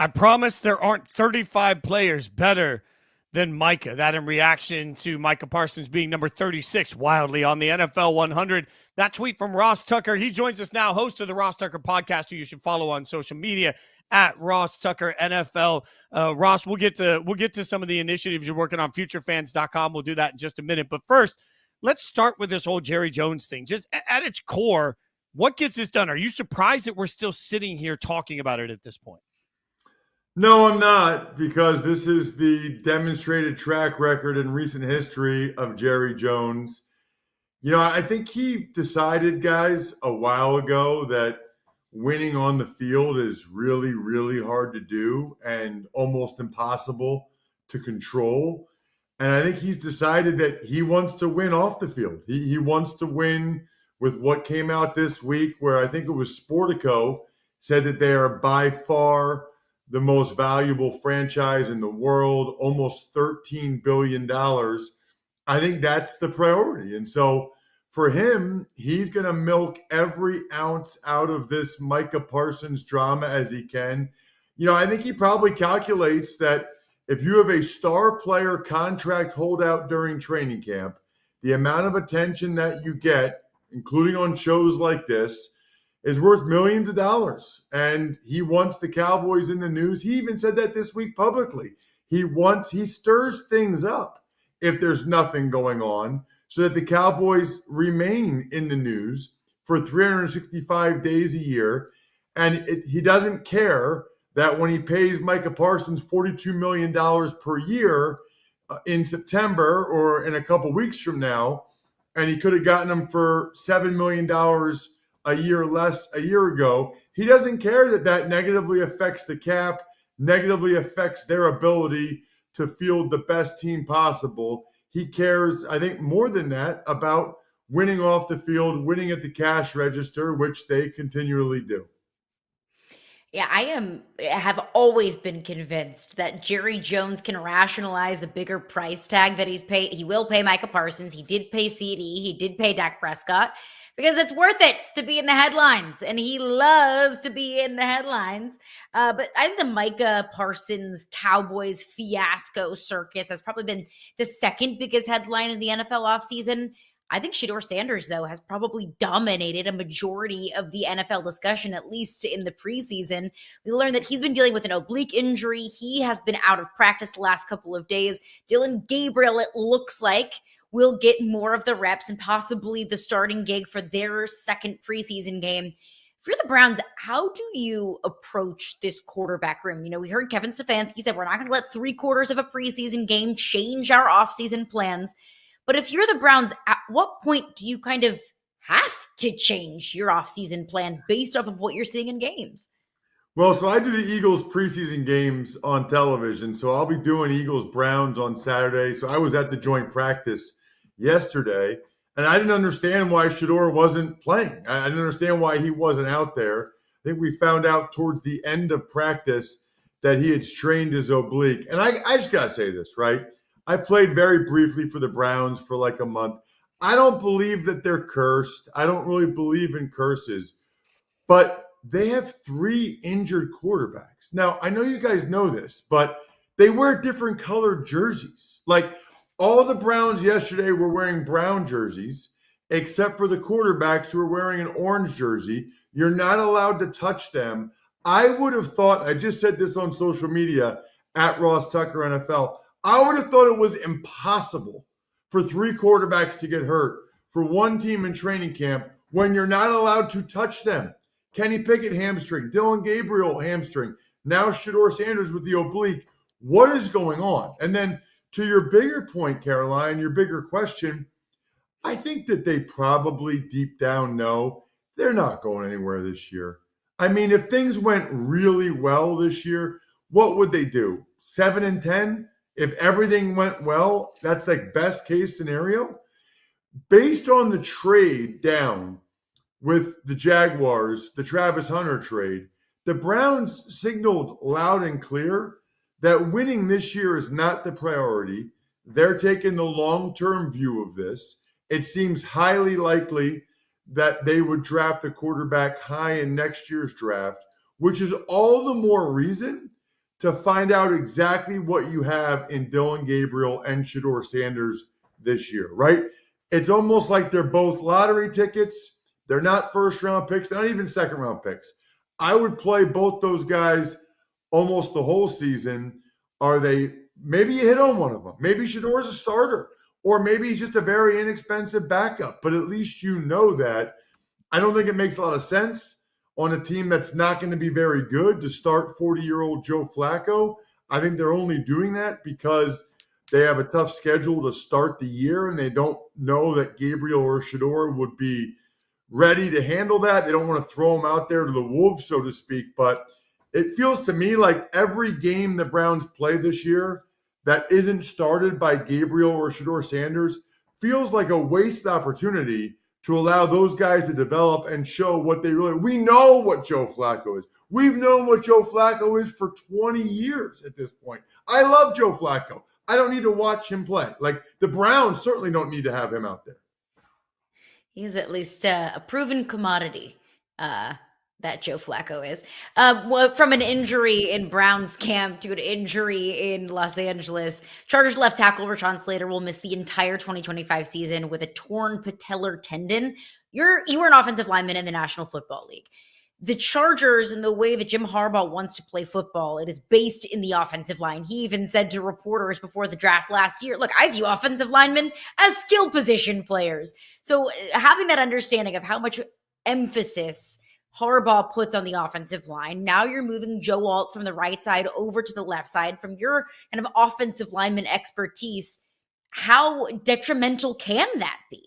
I promise there aren't 35 players better than Micah. That in reaction to Micah Parsons being number 36 wildly on the NFL 100. That tweet from Ross Tucker. He joins us now, host of the Ross Tucker podcast, who you should follow on social media at Ross Tucker NFL. Ross, we'll get to some of the initiatives you're working on, futurefans.com. We'll do that in just a minute. But first, let's start with this whole Jerry Jones thing. Just at its core, what gets this done? Are you surprised that we're still sitting here talking about it at this point? No, I'm not, because this is the demonstrated track record in recent history of Jerry Jones. You know, I think he decided, guys, a while ago that winning on the field is really, really hard to do and almost impossible to control. And I think he's decided that he wants to win off the field. He wants to win with what came out this week, where I think it was Sportico said that they are by far the most valuable franchise in the world, almost $13 billion. I think that's the priority. And so for him, he's going to milk every ounce out of this Micah Parsons drama as he can. You know, I think he probably calculates that if you have a star player contract holdout during training camp, the amount of attention that you get, including on shows like this, is worth millions of dollars. And he wants the Cowboys in the news. He even said that this week publicly. He stirs things up if there's nothing going on, so that the Cowboys remain in the news for 365 days a year. And he doesn't care that when he pays Micah Parsons $42 million per year in September or in a couple weeks from now, and he could have gotten him for $7 million a year less a year ago. He doesn't care that that negatively affects the cap, negatively affects their ability to field the best team possible. He cares, I think, more than that about winning off the field, winning at the cash register, which they continually do. Yeah, have always been convinced that Jerry Jones can rationalize the bigger price tag that he's paid. He will pay Micah Parsons. He did pay CD. He did pay Dak Prescott, because it's worth it to be in the headlines, and he loves to be in the headlines. But I think the Micah Parsons Cowboys fiasco circus has probably been the second biggest headline in the NFL offseason. I think Shedeur Sanders, though, has probably dominated a majority of the NFL discussion, at least in the preseason. We learned that he's been dealing with an oblique injury. He has been out of practice the last couple of days. Dillon Gabriel, it looks like, will get more of the reps and possibly the starting gig for their second preseason game. For the Browns, how do you approach this quarterback room? You know, we heard Kevin Stefanski said we're not going to let 3/4 of a preseason game change our offseason plans. But if you're the Browns, at what point do you kind of have to change your offseason plans based off of what you're seeing in games? Well, so I do the Eagles preseason games on television. So I'll be doing Eagles Browns on Saturday. So I was at the joint practice yesterday, and I didn't understand why Shedeur wasn't playing. I didn't understand why he wasn't out there. I think we found out towards the end of practice that he had strained his oblique. And I just got to say this, right? I played very briefly for the Browns for like a month. I don't believe that they're cursed. I don't really believe in curses. But they have 3 injured quarterbacks. Now, I know you guys know this, but they wear different colored jerseys. Like, all the Browns yesterday were wearing brown jerseys, except for the quarterbacks who were wearing an orange jersey. You're not allowed to touch them. I would have thought, I just said this on social media, at Ross Tucker NFL, I would have thought it was impossible for 3 quarterbacks to get hurt for one team in training camp when you're not allowed to touch them. Kenny Pickett hamstring, Dillon Gabriel hamstring, now Shedeur Sanders with the oblique. What is going on? And then to your bigger point, Caroline, your bigger question, I think that they probably deep down know they're not going anywhere this year. I mean, if things went really well this year, what would they do? 7-10? If everything went well, that's like best case scenario. Based on the trade down with the Jaguars, the Travis Hunter trade, the Browns signaled loud and clear that winning this year is not the priority. They're taking the long-term view of this. It seems highly likely that they would draft a quarterback high in next year's draft, which is all the more reason to find out exactly what you have in Dillon Gabriel and Shedeur Sanders this year, right? It's almost like they're both lottery tickets. They're not first-round picks. They're not even second-round picks. I would play both those guys almost the whole season. Are they – maybe you hit on one of them. Maybe Shedeur's a starter, or maybe he's just a very inexpensive backup. But at least you know that. I don't think it makes a lot of sense on a team that's not going to be very good to start 40-year-old Joe Flacco. I think they're only doing that because they have a tough schedule to start the year, and they don't know that Gabriel or Shedeur would be ready to handle that. They don't want to throw them out there to the wolves, so to speak. But it feels to me like every game the Browns play this year that isn't started by Gabriel or Shedeur Sanders feels like a wasted opportunity to allow those guys to develop and show what they really – we know what Joe Flacco is. We've known what Joe Flacco is for 20 years at this point. I love Joe Flacco. I don't need to watch him play. Like, the Browns certainly don't need to have him out there. He's at least a proven commodity, that Joe Flacco is. Well, from an injury in Browns camp to an injury in Los Angeles, Chargers left tackle Rashawn Slater will miss the entire 2025 season with a torn patellar tendon. You were an offensive lineman in the National Football League. The Chargers and the way that Jim Harbaugh wants to play football, it is based in the offensive line. He even said to reporters before the draft last year, look, I view offensive linemen as skill position players. So having that understanding of how much emphasis Harbaugh puts on the offensive line, now you're moving Joe Alt from the right side over to the left side from your kind of offensive lineman expertise. How detrimental can that be?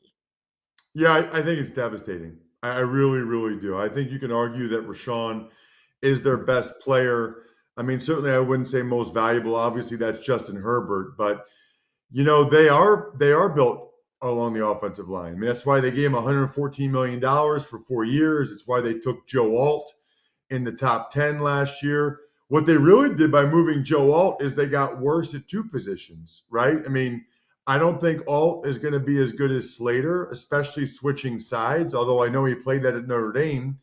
Yeah, I think it's devastating. I really, really do. I think you can argue that Rashawn is their best player. I mean, certainly I wouldn't say most valuable. Obviously, that's Justin Herbert. But, you know, they are built along the offensive line. I mean, that's why they gave him $114 million for 4 years. It's why they took Joe Alt in the top 10 last year. What they really did by moving Joe Alt is they got worse at two positions, right? I mean, I don't think Alt is going to be as good as Slater, especially switching sides, although I know he played that at Notre Dame.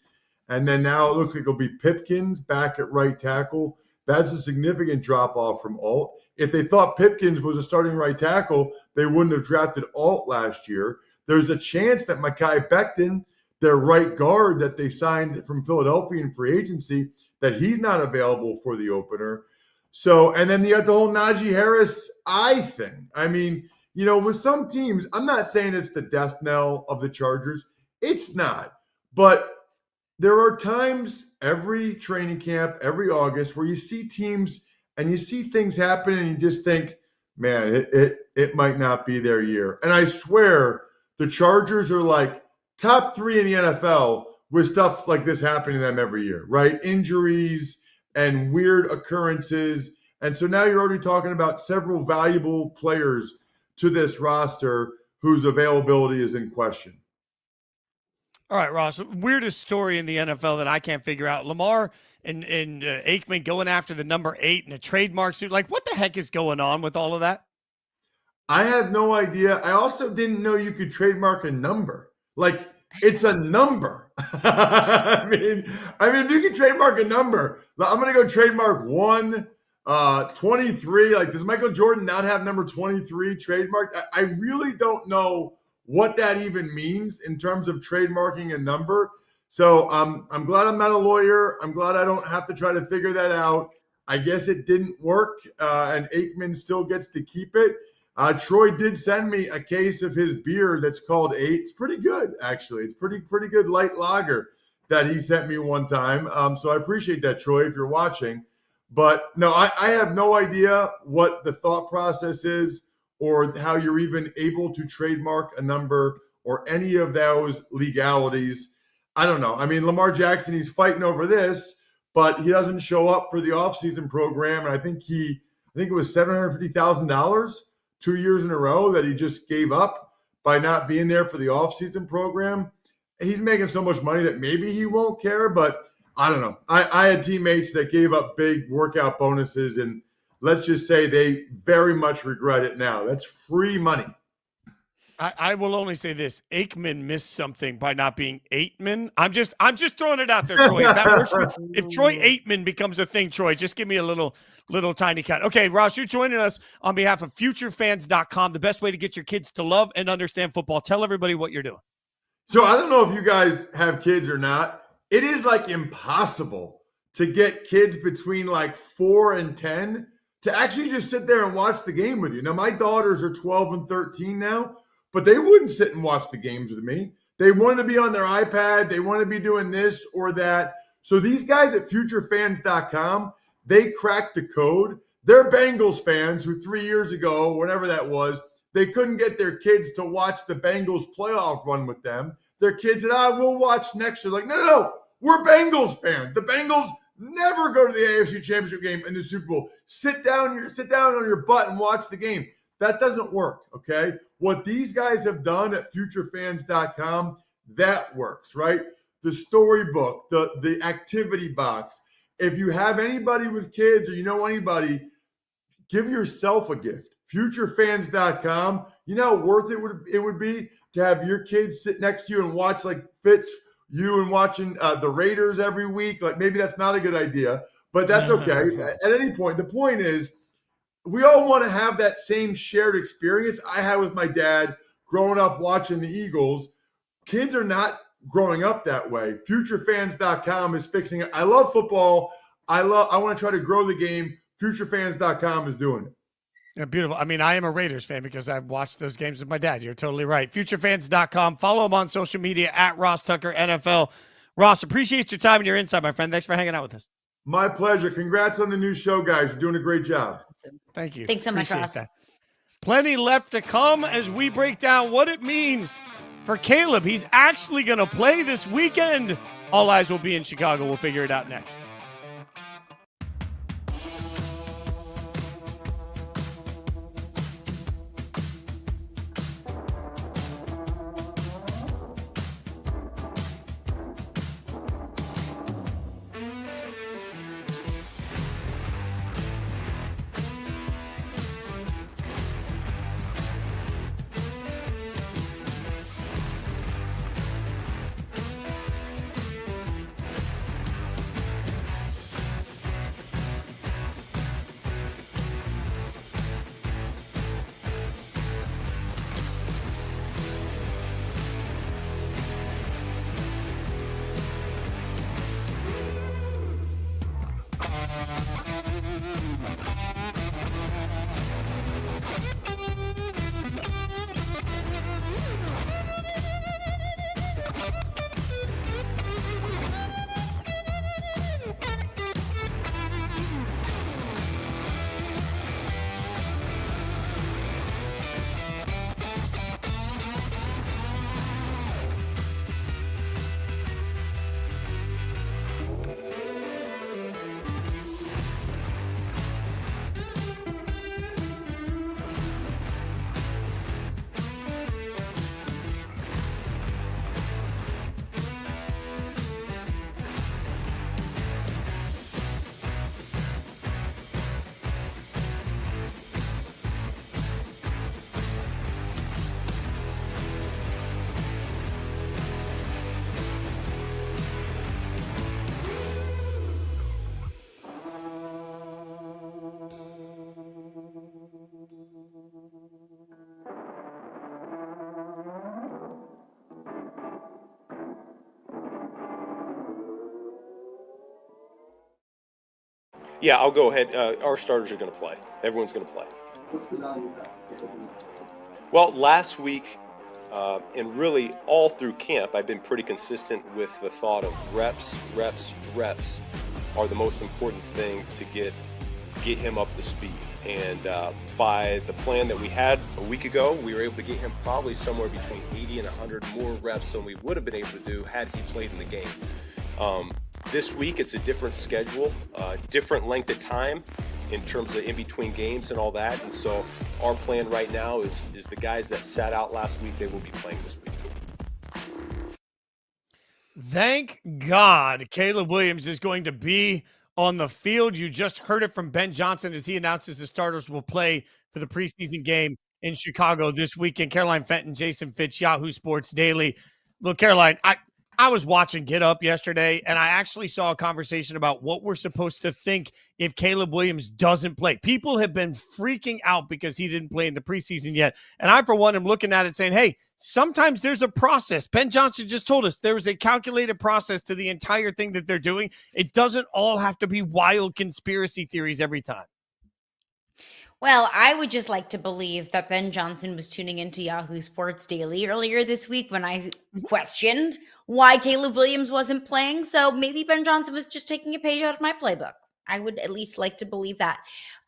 And then now it looks like it'll be Pipkins back at right tackle. That's a significant drop-off from Alt. If they thought Pipkins was a starting right tackle, they wouldn't have drafted Alt last year. There's a chance that Mekhi Becton, their right guard that they signed from Philadelphia in free agency, that he's not available for the opener. So, and then you got the whole Najee Harris eye thing. I mean, you know, with some teams, I'm not saying it's the death knell of the Chargers. It's not. But there are times every training camp, every August, where you see teams and you see things happen and you just think, man, it might not be their year. And I swear the Chargers are like top 3 in the NFL with stuff like this happening to them every year, right? Injuries and weird occurrences. And so now you're already talking about several valuable players to this roster whose availability is in question. All right, Ross, weirdest story in the NFL that I can't figure out. Lamar and Aikman going after the number 8 in a trademark suit. Like, what the heck is going on with all of that? I have no idea. I also didn't know you could trademark a number. Like, it's a number. I mean, if you can trademark a number, I'm going to go trademark 23. Like, does Michael Jordan not have number 23 trademarked? I really don't know what that even means in terms of trademarking a number. So I'm glad I'm not a lawyer. I'm glad I don't have to try to figure that out. I guess it didn't work, and Aikman still gets to keep it. Troy did send me a case of his beer that's called 8. It's pretty good, actually. It's pretty good light lager that he sent me one time. So I appreciate that, Troy, if you're watching. But no, I have no idea what the thought process is or how you're even able to trademark a number or any of those legalities. I don't know. I mean, Lamar Jackson, he's fighting over this, but he doesn't show up for the offseason program. And I think it was $750,000 2 years in a row that he just gave up by not being there for the offseason program. He's making so much money that maybe he won't care, but I don't know. I had teammates that gave up big workout bonuses, and let's just say they very much regret it now. That's free money. I will only say this: Aikman missed something by not being Aikman. I'm just throwing it out there, Troy. If that works, if Troy Aikman becomes a thing, Troy, just give me a little tiny cut. Okay, Ross, you're joining us on behalf of FutureFans.com, the best way to get your kids to love and understand football. Tell everybody what you're doing. So I don't know if you guys have kids or not. It is like impossible to get kids between like 4 and 10 to actually just sit there and watch the game with you. Now, my daughters are 12 and 13 now, but they wouldn't sit and watch the games with me. They wanted to be on their iPad. They want to be doing this or that. So these guys at futurefans.com, they cracked the code. They're Bengals fans who 3 years ago, whenever that was, they couldn't get their kids to watch the Bengals playoff run with them. Their kids said, we'll watch next year. Like, no, we're Bengals fans. The Bengals never go to the AFC Championship game in the Super Bowl. Sit down on your butt and watch the game. That doesn't work, okay? What these guys have done at futurefans.com, that works, right? The storybook, the activity box. If you have anybody with kids or you know anybody, give yourself a gift. Futurefans.com. You know how worth it would be to have your kids sit next to you and watch like Fitz, you and watching the Raiders every week. Like maybe that's not a good idea, but that's okay. At any point, the point is we all want to have that same shared experience I had with my dad growing up watching the Eagles. Kids are not growing up that way. Futurefans.com is fixing it. I love football. I want to try to grow the game. Futurefans.com is doing it. Yeah, beautiful. I mean, I am a Raiders fan because I've watched those games with my dad. You're totally right. Futurefans.com. Follow him on social media at Ross Tucker NFL. Ross, appreciate your time and your insight, my friend. Thanks for hanging out with us. My pleasure. Congrats on the new show, guys. You're doing a great job. Thank you. Thanks so much, Ross. That. Plenty left to come as we break down what it means for Caleb. He's actually going to play this weekend. All eyes will be in Chicago. We'll figure it out next. Yeah, I'll go ahead. Our starters are going to play. Everyone's going to play. What's the value of that? Well, last week, and really all through camp, I've been pretty consistent with the thought of reps are the most important thing to get him up to speed. And by the plan that we had a week ago, we were able to get him probably somewhere between 80 and 100 more reps than we would have been able to do had he played in the game. This week, it's a different schedule, different length of time in terms of in between games and all that. And so our plan right now is the guys that sat out last week, they will be playing this week. Thank God Caleb Williams is going to be on the field. You just heard it from Ben Johnson as he announces the starters will play for the preseason game in Chicago this weekend. Caroline Fenton, Jason Fitz, Yahoo Sports Daily. Look, Caroline, I was watching Get Up yesterday, and I actually saw a conversation about what we're supposed to think if Caleb Williams doesn't play. People have been freaking out because he didn't play in the preseason yet. And I, for one, am looking at it saying, hey, sometimes there's a process. Ben Johnson just told us there was a calculated process to the entire thing that they're doing. It doesn't all have to be wild conspiracy theories every time. Well, I would just like to believe that Ben Johnson was tuning into Yahoo Sports Daily earlier this week when I questioned why Caleb Williams wasn't playing. So maybe Ben Johnson was just taking a page out of my playbook. I would at least like to believe that.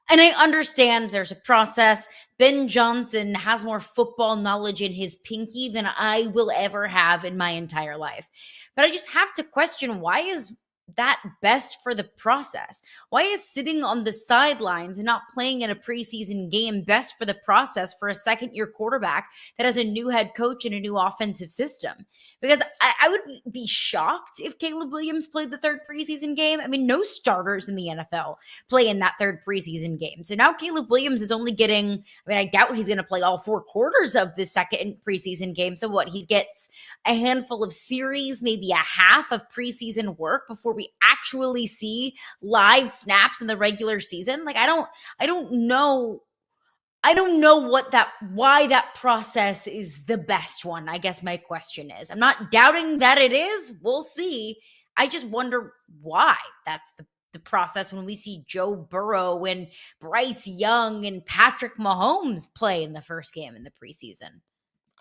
And I understand there's a process. Ben Johnson has more football knowledge in his pinky than I will ever have in my entire life. But I just have to question, why is that best for the process? Why is sitting on the sidelines and not playing in a preseason game best for the process for a second-year quarterback that has a new head coach and a new offensive system? Because I would be shocked if Caleb Williams played the third preseason game. I mean, no starters in the NFL play in that third preseason game. So now Caleb Williams is only getting, I doubt he's going to play all 4 quarters of the second preseason game. So what, he gets a handful of series, maybe a half of preseason work before we actually see live snaps in the regular season. Like, I don't know why that process is the best one. I guess my question is, I'm not doubting that it is. We'll see. I just wonder why that's the process when we see Joe Burrow and Bryce Young and Patrick Mahomes play in the first game in the preseason.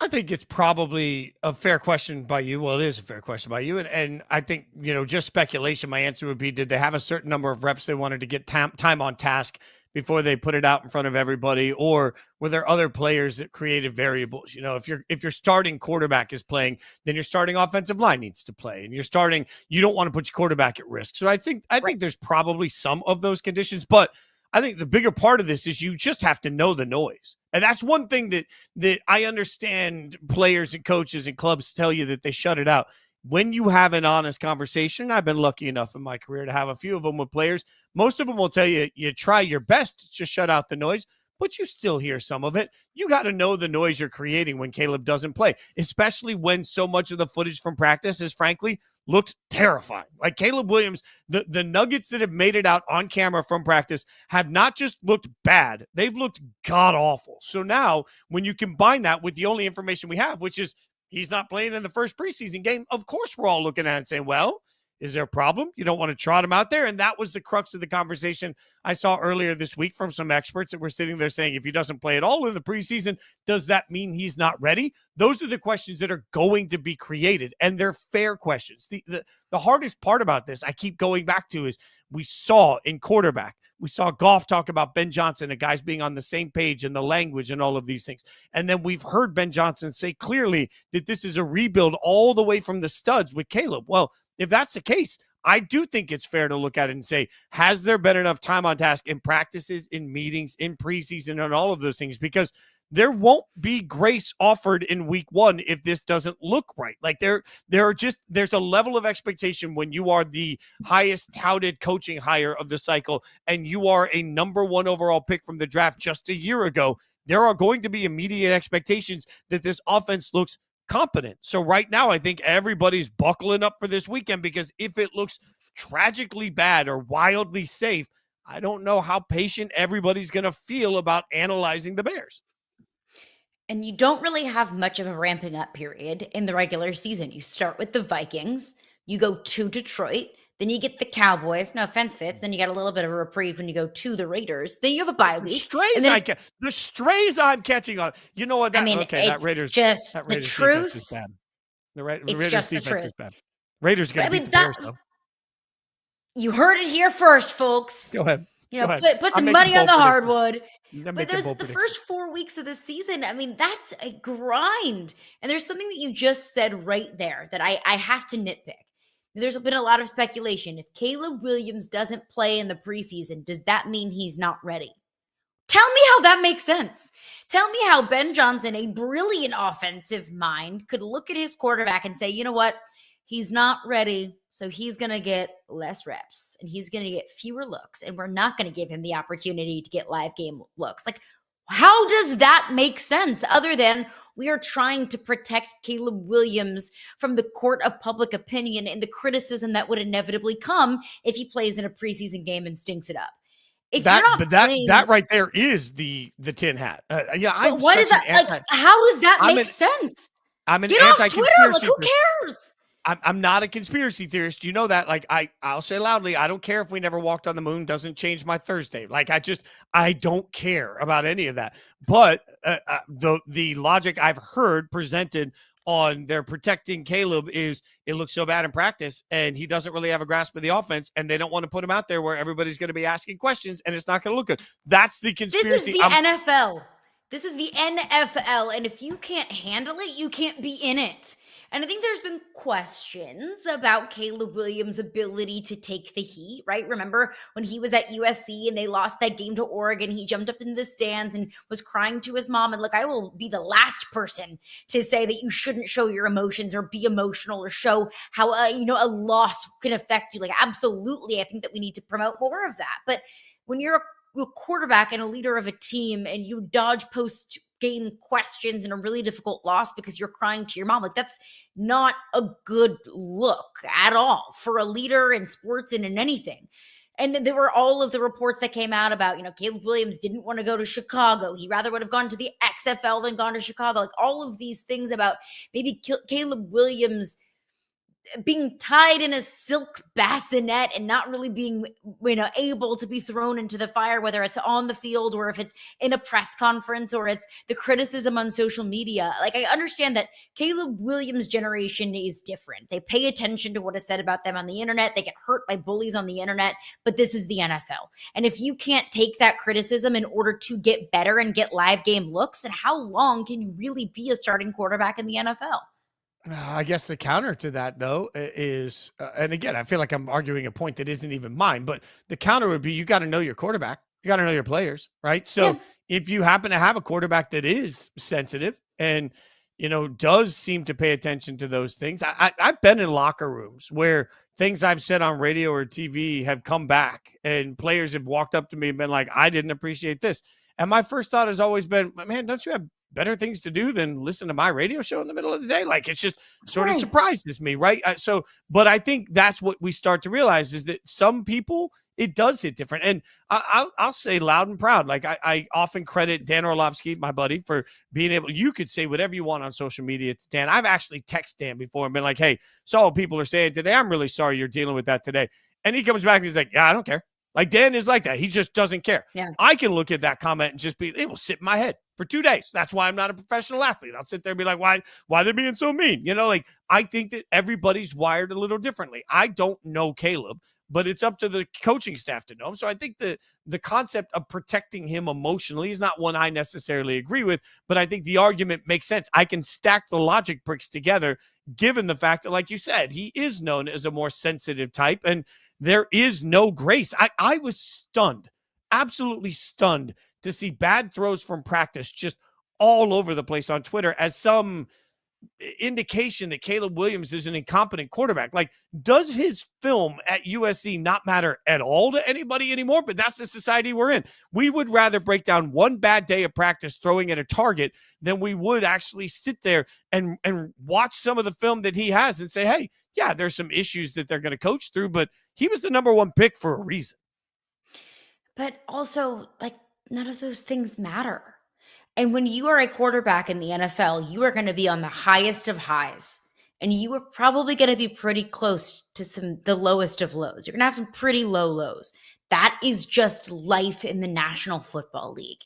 I think it's probably a fair question by you. Well, it is a fair question by you. And I think, just speculation, my answer would be, did they have a certain number of reps they wanted to get time on task before they put it out in front of everybody? Or were there other players that created variables? If your starting quarterback is playing, then your starting offensive line needs to play. And you don't want to put your quarterback at risk. So I think there's probably some of those conditions, but I think the bigger part of this is you just have to know the noise. And that's one thing that I understand players and coaches and clubs tell you, that they shut it out. When you have an honest conversation, I've been lucky enough in my career to have a few of them with players. Most of them will tell you, you try your best to shut out the noise, but you still hear some of it. You got to know the noise you're creating when Caleb doesn't play, especially when so much of the footage from practice is frankly looked terrifying. Like Caleb Williams, the nuggets that have made it out on camera from practice have not just looked bad, they've looked god-awful. So now when you combine that with the only information we have, which is he's not playing in the first preseason game, of course we're all looking at it and saying, well, is there a problem? You don't want to trot him out there? And that was the crux of the conversation I saw earlier this week from some experts that were sitting there saying, if he doesn't play at all in the preseason, does that mean he's not ready? Those are the questions that are going to be created, and they're fair questions. The hardest part about this, I keep going back to, is we saw in quarterback, we saw Goff talk about Ben Johnson and guys being on the same page and the language and all of these things. And then we've heard Ben Johnson say clearly that this is a rebuild all the way from the studs with Caleb. Well, if that's the case, I do think it's fair to look at it and say, has there been enough time on task in practices, in meetings, in preseason, and all of those things? Because there won't be grace offered in week 1 if this doesn't look right. Like there's a level of expectation when you are the highest touted coaching hire of the cycle and you are a number 1 overall pick from the draft just a year ago. There are going to be immediate expectations that this offense looks competent. So right now, I think everybody's buckling up for this weekend, because if it looks tragically bad or wildly safe, I don't know how patient everybody's going to feel about analyzing the Bears. And you don't really have much of a ramping up period in the regular season. You start with the Vikings, you go to Detroit, then you get the Cowboys. No offense, Fitz. Then you got a little bit of a reprieve when you go to the Raiders. Then you have a bye week. The strays I'm catching on. You know what? That Raiders just that the Raiders truth. Defense is bad. The It's Raiders just the defense truth. is bad. Raiders going to beat the Bears, though. You heard it here first, folks. Go ahead. Put some money on the hardwood. But the first 4 weeks of the season, that's a grind. And there's something that you just said right there that I have to nitpick. There's been a lot of speculation. If Caleb Williams doesn't play in the preseason, does that mean he's not ready? Tell me how that makes sense. Tell me how Ben Johnson, a brilliant offensive mind, could look at his quarterback and say, you know what? He's not ready, so he's going to get less reps and he's going to get fewer looks, and we're not going to give him the opportunity to get live game looks. Like, How does that make sense other than we are trying to protect Caleb Williams from the court of public opinion and the criticism that would inevitably come if he plays in a preseason game and stinks it up? If you're not playing, that right there is the tin hat. Yeah, but what is that? Like, how does that make sense? I'm an Get off Twitter. Like, anti-conspiracy who theorist. cares? I'm not a conspiracy theorist. You know that. Like, I'll say loudly, I don't care if we never walked on the moon. Doesn't change my Thursday. Like, I don't care about any of that. But the logic I've heard presented on their protecting Caleb is it looks so bad in practice and he doesn't really have a grasp of the offense and they don't want to put him out there where everybody's going to be asking questions and it's not going to look good. That's the conspiracy. This is the NFL. This is the NFL. And if you can't handle it, you can't be in it. And I think there's been questions about Caleb Williams' ability to take the heat, right? Remember when he was at USC and they lost that game to Oregon, he jumped up in the stands and was crying to his mom. And look, I will be the last person to say that you shouldn't show your emotions or be emotional or show how, a loss can affect you. Like, absolutely. I think that we need to promote more of that. But when you're a quarterback and a leader of a team and you dodge post-game questions in a really difficult loss because you're crying to your mom, like, that's not a good look at all for a leader in sports and in anything. And there were all of the reports that came out about, Caleb Williams didn't want to go to Chicago. He rather would have gone to the XFL than gone to Chicago. Like, all of these things about maybe Caleb Williams being tied in a silk bassinet and not really being, able to be thrown into the fire, whether it's on the field or if it's in a press conference or it's the criticism on social media. Like, I understand that Caleb Williams' generation is different. They pay attention to what is said about them on the internet. They get hurt by bullies on the internet, but this is the NFL. And if you can't take that criticism in order to get better and get live game looks, then how long can you really be a starting quarterback in the NFL? I guess the counter to that, though, is, and again, I feel like I'm arguing a point that isn't even mine, but the counter would be you got to know your quarterback. You got to know your players, right? So if you happen to have a quarterback that is sensitive and, does seem to pay attention to those things. I've been in locker rooms where things I've said on radio or TV have come back and players have walked up to me and been like, I didn't appreciate this. And my first thought has always been, man, don't you have better things to do than listen to my radio show in the middle of the day? Like, it's just sort of surprises me, right? But I think that's what we start to realize is that some people, it does hit different. And I'll say loud and proud, like I often credit Dan Orlovsky, my buddy, for being able, you could say whatever you want on social media to Dan. I've actually texted Dan before and been like, hey, saw what people are saying today. I'm really sorry you're dealing with that today. And he comes back and he's like, yeah, I don't care. Like, Dan is like that. He just doesn't care. Yeah. I can look at that comment and just it will sit in my head for 2 days. That's why I'm not a professional athlete. I'll sit there and be like, why are they being so mean? I think that everybody's wired a little differently. I don't know Caleb, but it's up to the coaching staff to know him. So I think the concept of protecting him emotionally is not one I necessarily agree with, but I think the argument makes sense. I can stack the logic bricks together, given the fact that, like you said, he is known as a more sensitive type, and there is no grace. I was stunned, absolutely stunned to see bad throws from practice just all over the place on Twitter as some indication that Caleb Williams is an incompetent quarterback. Like, does his film at USC not matter at all to anybody anymore? But that's the society we're in. We would rather break down one bad day of practice throwing at a target than we would actually sit there and watch some of the film that he has and say, hey, yeah, there's some issues that they're going to coach through, but he was the number one pick for a reason. But also, like, none of those things matter. And when you are a quarterback in the NFL, you are going to be on the highest of highs. And you are probably going to be pretty close to the lowest of lows. You're going to have some pretty low lows. That is just life in the National Football League.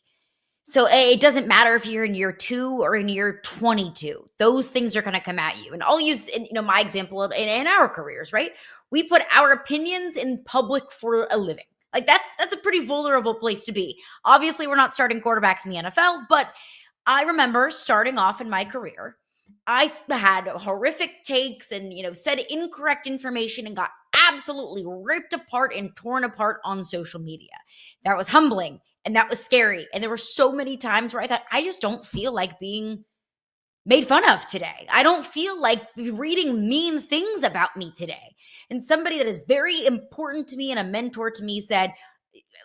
So it doesn't matter if you're in year 2 or in year 22. Those things are going to come at you. And I'll use my example in our careers, right? We put our opinions in public for a living. Like, that's a pretty vulnerable place to be. Obviously, we're not starting quarterbacks in the NFL, but I remember starting off in my career, I had horrific takes and, said incorrect information and got absolutely ripped apart and torn apart on social media. That was humbling and that was scary. And there were so many times where I thought, I just don't feel like being made fun of today. I don't feel like reading mean things about me today. And somebody that is very important to me and a mentor to me said,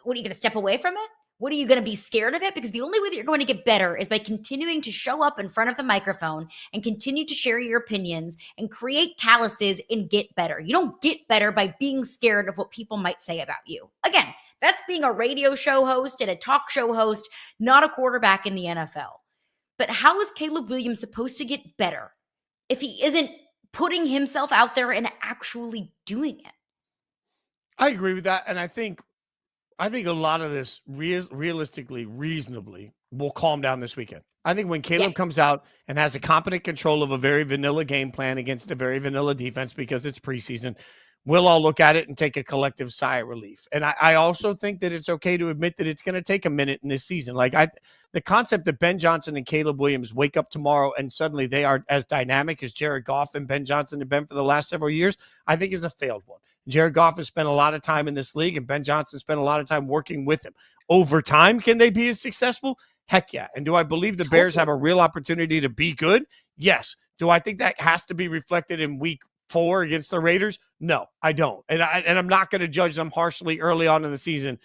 what, are you going to step away from it? What are you going to be scared of it? Because the only way that you're going to get better is by continuing to show up in front of the microphone and continue to share your opinions and create calluses and get better. You don't get better by being scared of what people might say about you. Again, that's being a radio show host and a talk show host, not a quarterback in the NFL. But how is Caleb Williams supposed to get better if he isn't putting himself out there and actually doing it? I agree with that. And I think a lot of this realistically, reasonably will calm down this weekend. I think when Caleb comes out and has a competent control of a very vanilla game plan against a very vanilla defense because it's preseason, we'll all look at it and take a collective sigh of relief. And I also think that it's okay to admit that it's going to take a minute in this season. Like the concept that Ben Johnson and Caleb Williams wake up tomorrow and suddenly they are as dynamic as Jared Goff and Ben Johnson have been for the last several years, I think is a failed one. Jared Goff has spent a lot of time in this league, and Ben Johnson spent a lot of time working with him. Over time, can they be as successful? Heck yeah. And do I believe the Bears have a real opportunity to be good? Yes. Do I think that has to be reflected in week 4 against the Raiders? No, I don't. And I'm not going to judge them harshly early on in the season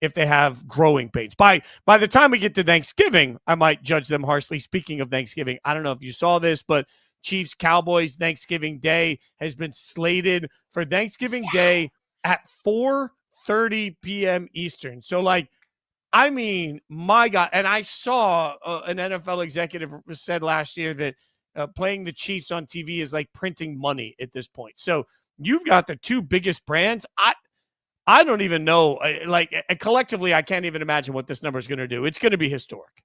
if they have growing pains. By the time we get to Thanksgiving, I might judge them harshly. Speaking of Thanksgiving, I don't know if you saw this, but Chiefs Cowboys Thanksgiving Day has been slated for Thanksgiving Day at 4:30 p.m. Eastern. So, my God. And I saw an NFL executive said last year that playing the Chiefs on TV is like printing money at this point. So you've got the two biggest brands. I don't even know. Collectively, I can't even imagine what this number is going to do. It's going to be historic.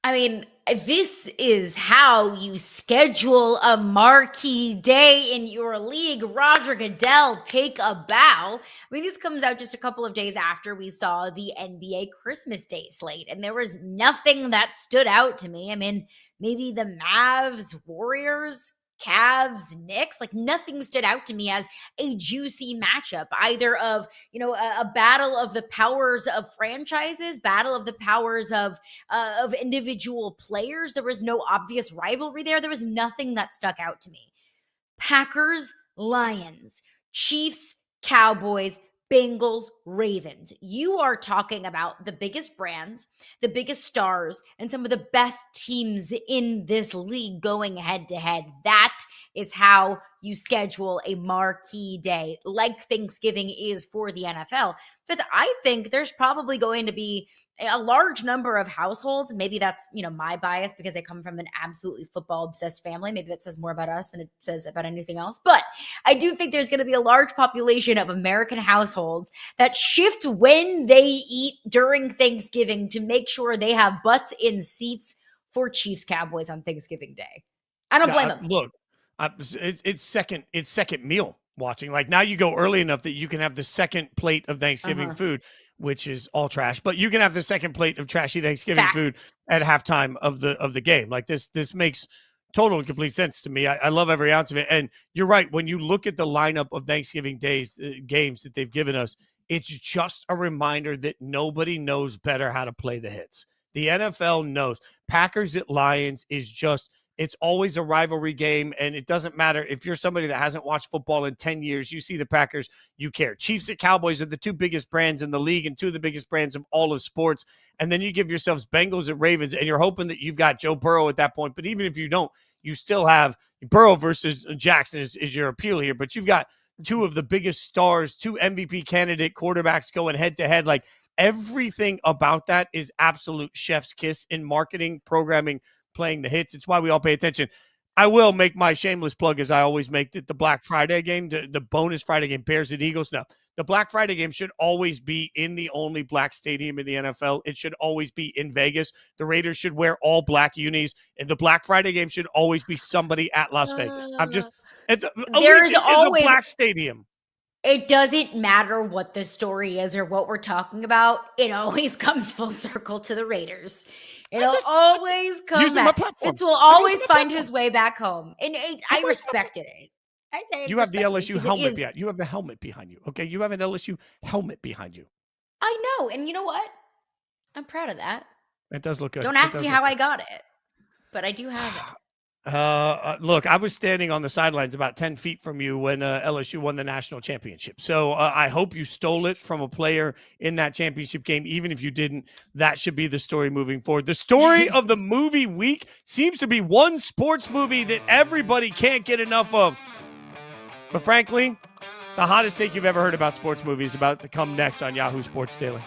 I mean, this is how you schedule a marquee day in your league. Roger Goodell, take a bow. I mean, this comes out just a couple of days after we saw the NBA Christmas Day slate, and there was nothing that stood out to me. I mean, maybe the Mavs, Warriors, Cavs, Knicks, like nothing stood out to me as a juicy matchup, either of, a battle of the powers of franchises, battle of the powers of individual players. There was no obvious rivalry there. There was nothing that stuck out to me. Packers, Lions, Chiefs, Cowboys, Bengals, Ravens. You are talking about the biggest brands, the biggest stars, and some of the best teams in this league going head to head. That is how you schedule a marquee day, like Thanksgiving is for the NFL. But I think there's probably going to be a large number of households. Maybe that's, my bias because I come from an absolutely football obsessed family. Maybe that says more about us than it says about anything else. But I do think there's going to be a large population of American households that shift when they eat during Thanksgiving to make sure they have butts in seats for Chiefs Cowboys on Thanksgiving Day. I don't blame them. Look, it's second meal watching. Like now you go early enough that you can have the second plate of Thanksgiving food, which is all trash, but you can have the second plate of trashy Thanksgiving food at halftime of the game. Like this makes total and complete sense to me. I love every ounce of it. And you're right. When you look at the lineup of Thanksgiving Days games that they've given us, it's just a reminder that nobody knows better how to play the hits. The NFL knows. Packers at Lions is just, it's always a rivalry game, and it doesn't matter if you're somebody that hasn't watched football in 10 years, you see the Packers, you care. Chiefs at Cowboys are the two biggest brands in the league and two of the biggest brands of all of sports. And then you give yourselves Bengals at Ravens, and you're hoping that you've got Joe Burrow at that point. But even if you don't, you still have Burrow versus Jackson is your appeal here. But you've got two of the biggest stars, two MVP candidate quarterbacks going head-to-head. Like everything about that is absolute chef's kiss in marketing, programming, playing the hits. It's why we all pay attention. I will make my shameless plug, as I always make, the Black Friday game, the bonus Friday game, Bears at Eagles. No, the Black Friday game should always be in the only black stadium in the NFL. It should always be in Vegas. The Raiders should wear all black unis, and the Black Friday game should always be somebody at Las Vegas. I'm just, there's always a black stadium. It doesn't matter what the story is or what we're talking about. It always comes full circle to the Raiders. It'll always come back. Fitz will always find his way back home. And I respected it. You have the LSU helmet behind you. You have the helmet behind you. Okay. You have an LSU helmet behind you. I know. And you know what? I'm proud of that. It does look good. Don't ask me how I got it, but I do have it. Look, I was standing on the sidelines about 10 feet from you when LSU won the national championship. So I hope you stole it from a player in that championship game. Even if you didn't, that should be the story moving forward. The story of the movie week seems to be one sports movie that everybody can't get enough of. But frankly, the hottest take you've ever heard about sports movies is about to come next on Yahoo Sports Daily.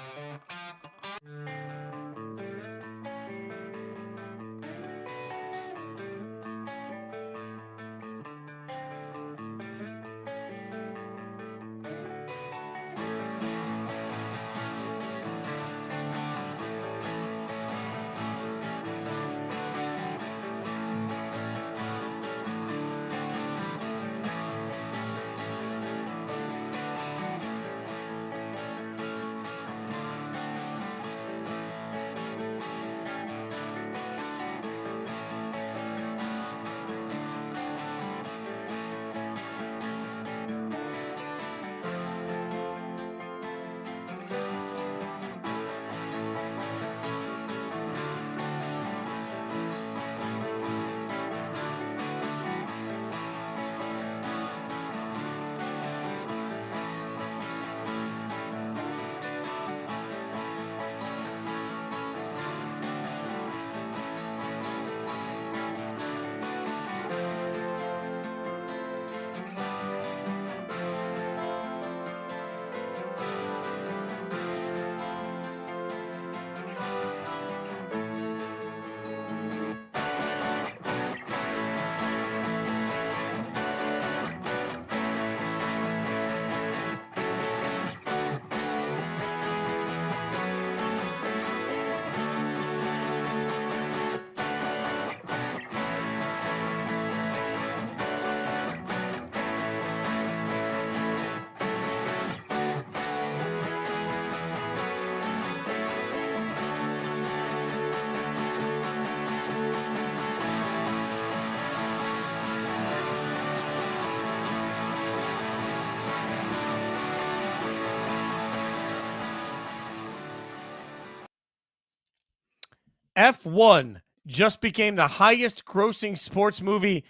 F1 just became the highest grossing sports movie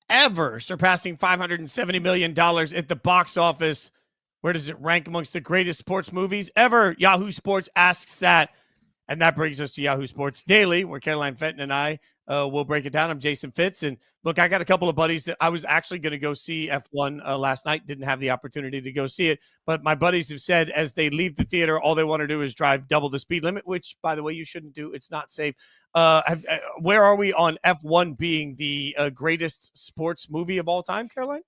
ever, surpassing $570 million at the box office. Where does it rank amongst the greatest sports movies ever? Yahoo Sports asks that. And that brings us to Yahoo Sports Daily, where Caroline Fenton and I will break it down. I'm Jason Fitz. And look, I got a couple of buddies that I was actually going to go see F1 last night. Didn't have the opportunity to go see it. But my buddies have said as they leave the theater, all they want to do is drive double the speed limit, which, by the way, you shouldn't do. It's not safe. Where are we on F1 being the greatest sports movie of all time, Caroline?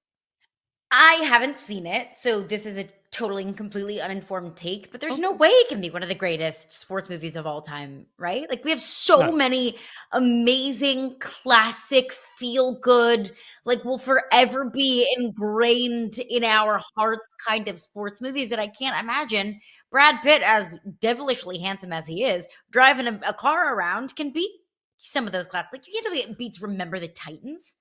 I haven't seen it, so this is a totally and completely uninformed take, but there's no way it can be one of the greatest sports movies of all time, right? Like, we have so many amazing, classic, feel-good, like, will forever be ingrained in our hearts kind of sports movies that I can't imagine Brad Pitt, as devilishly handsome as he is, driving a car around can beat some of those classics. Like, you can't tell me it beats Remember the Titans.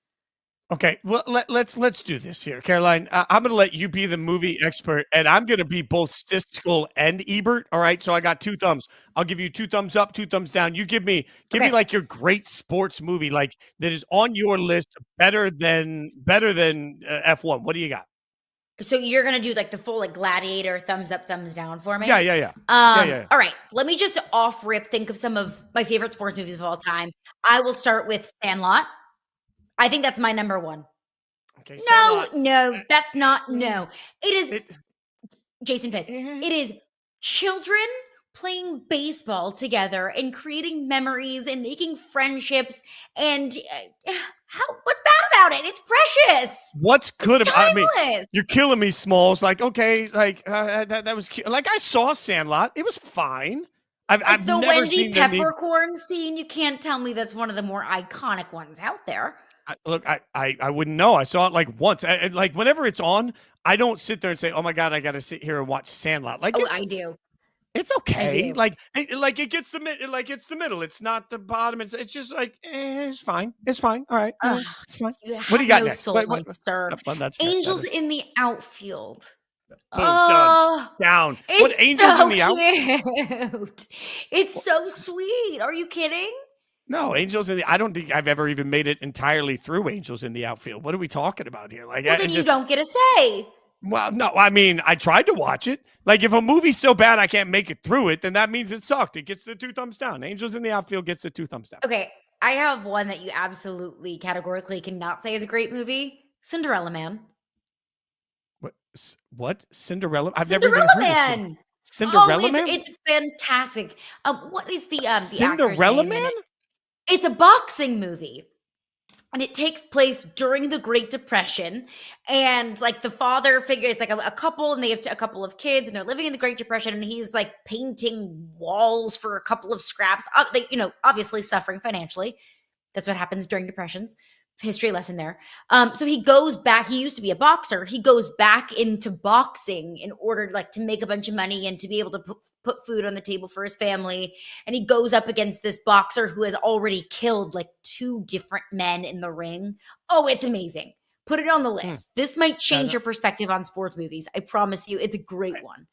Okay, well, let's do this here, Caroline. I'm going to let you be the movie expert, and I'm going to be both Siskel and Ebert. All right, so I got 2 thumbs. I'll give you 2 thumbs up, 2 thumbs down. You give me like your great sports movie, like that is on your list, better than F1. What do you got? So you're gonna do like the full like Gladiator thumbs up, thumbs down for me? Yeah. All right, let me just off rip think of some of my favorite sports movies of all time. I will start with Sandlot. I think that's my number 1. Okay. No, that's not. No, it is Jason Fitz. It is children playing baseball together and creating memories and making friendships. And what's bad about it? It's precious. What's good about? I mean, you're killing me, Smalls. Like, okay, like that was cute. Like, I saw Sandlot. It was fine. I've the never Wendy seen Peppercorn scene. You can't tell me that's one of the more iconic ones out there. I wouldn't know. I saw it like once. Like, whenever it's on, I don't sit there and say, "Oh my God, I got to sit here and watch Sandlot." Like, I do. It's okay. Like it gets it's the middle. It's not the bottom. It's just like it's fine. It's fine. All right, it's fine. What do you got next? Soul, sir. That's Angels in the outfield. Boom, down. What Angels so in the outfield? Cute. It's so sweet. Are you kidding? No, Angels in the. I don't think I've ever even made it entirely through Angels in the Outfield. What are we talking about here? Like, Well, then you don't get a say. Well, no, I mean, I tried to watch it. Like, if a movie's so bad I can't make it through it, then that means it sucked. It gets the 2 thumbs down. Angels in the Outfield gets the 2 thumbs down. Okay, I have one that you absolutely categorically cannot say is a great movie. Cinderella Man. What? Cinderella? I've Cinderella never even heard Man. this. Cinderella Man? It's fantastic. What is the actor's Cinderella name in Man? it? It's a boxing movie. And it takes place during the Great Depression. And like the father figure, it's like a couple and they have a couple of kids and they're living in the Great Depression. And he's like painting walls for a couple of scraps. Obviously suffering financially. That's what happens during depressions. History lesson there. So he goes back. He used to be a boxer. He goes back into boxing in order to make a bunch of money and to be able to put food on the table for his family. And he goes up against this boxer who has already killed 2 different men in the ring. Oh, it's amazing. Put it on the list. This might change your perspective on sports movies. I promise you, it's a great one.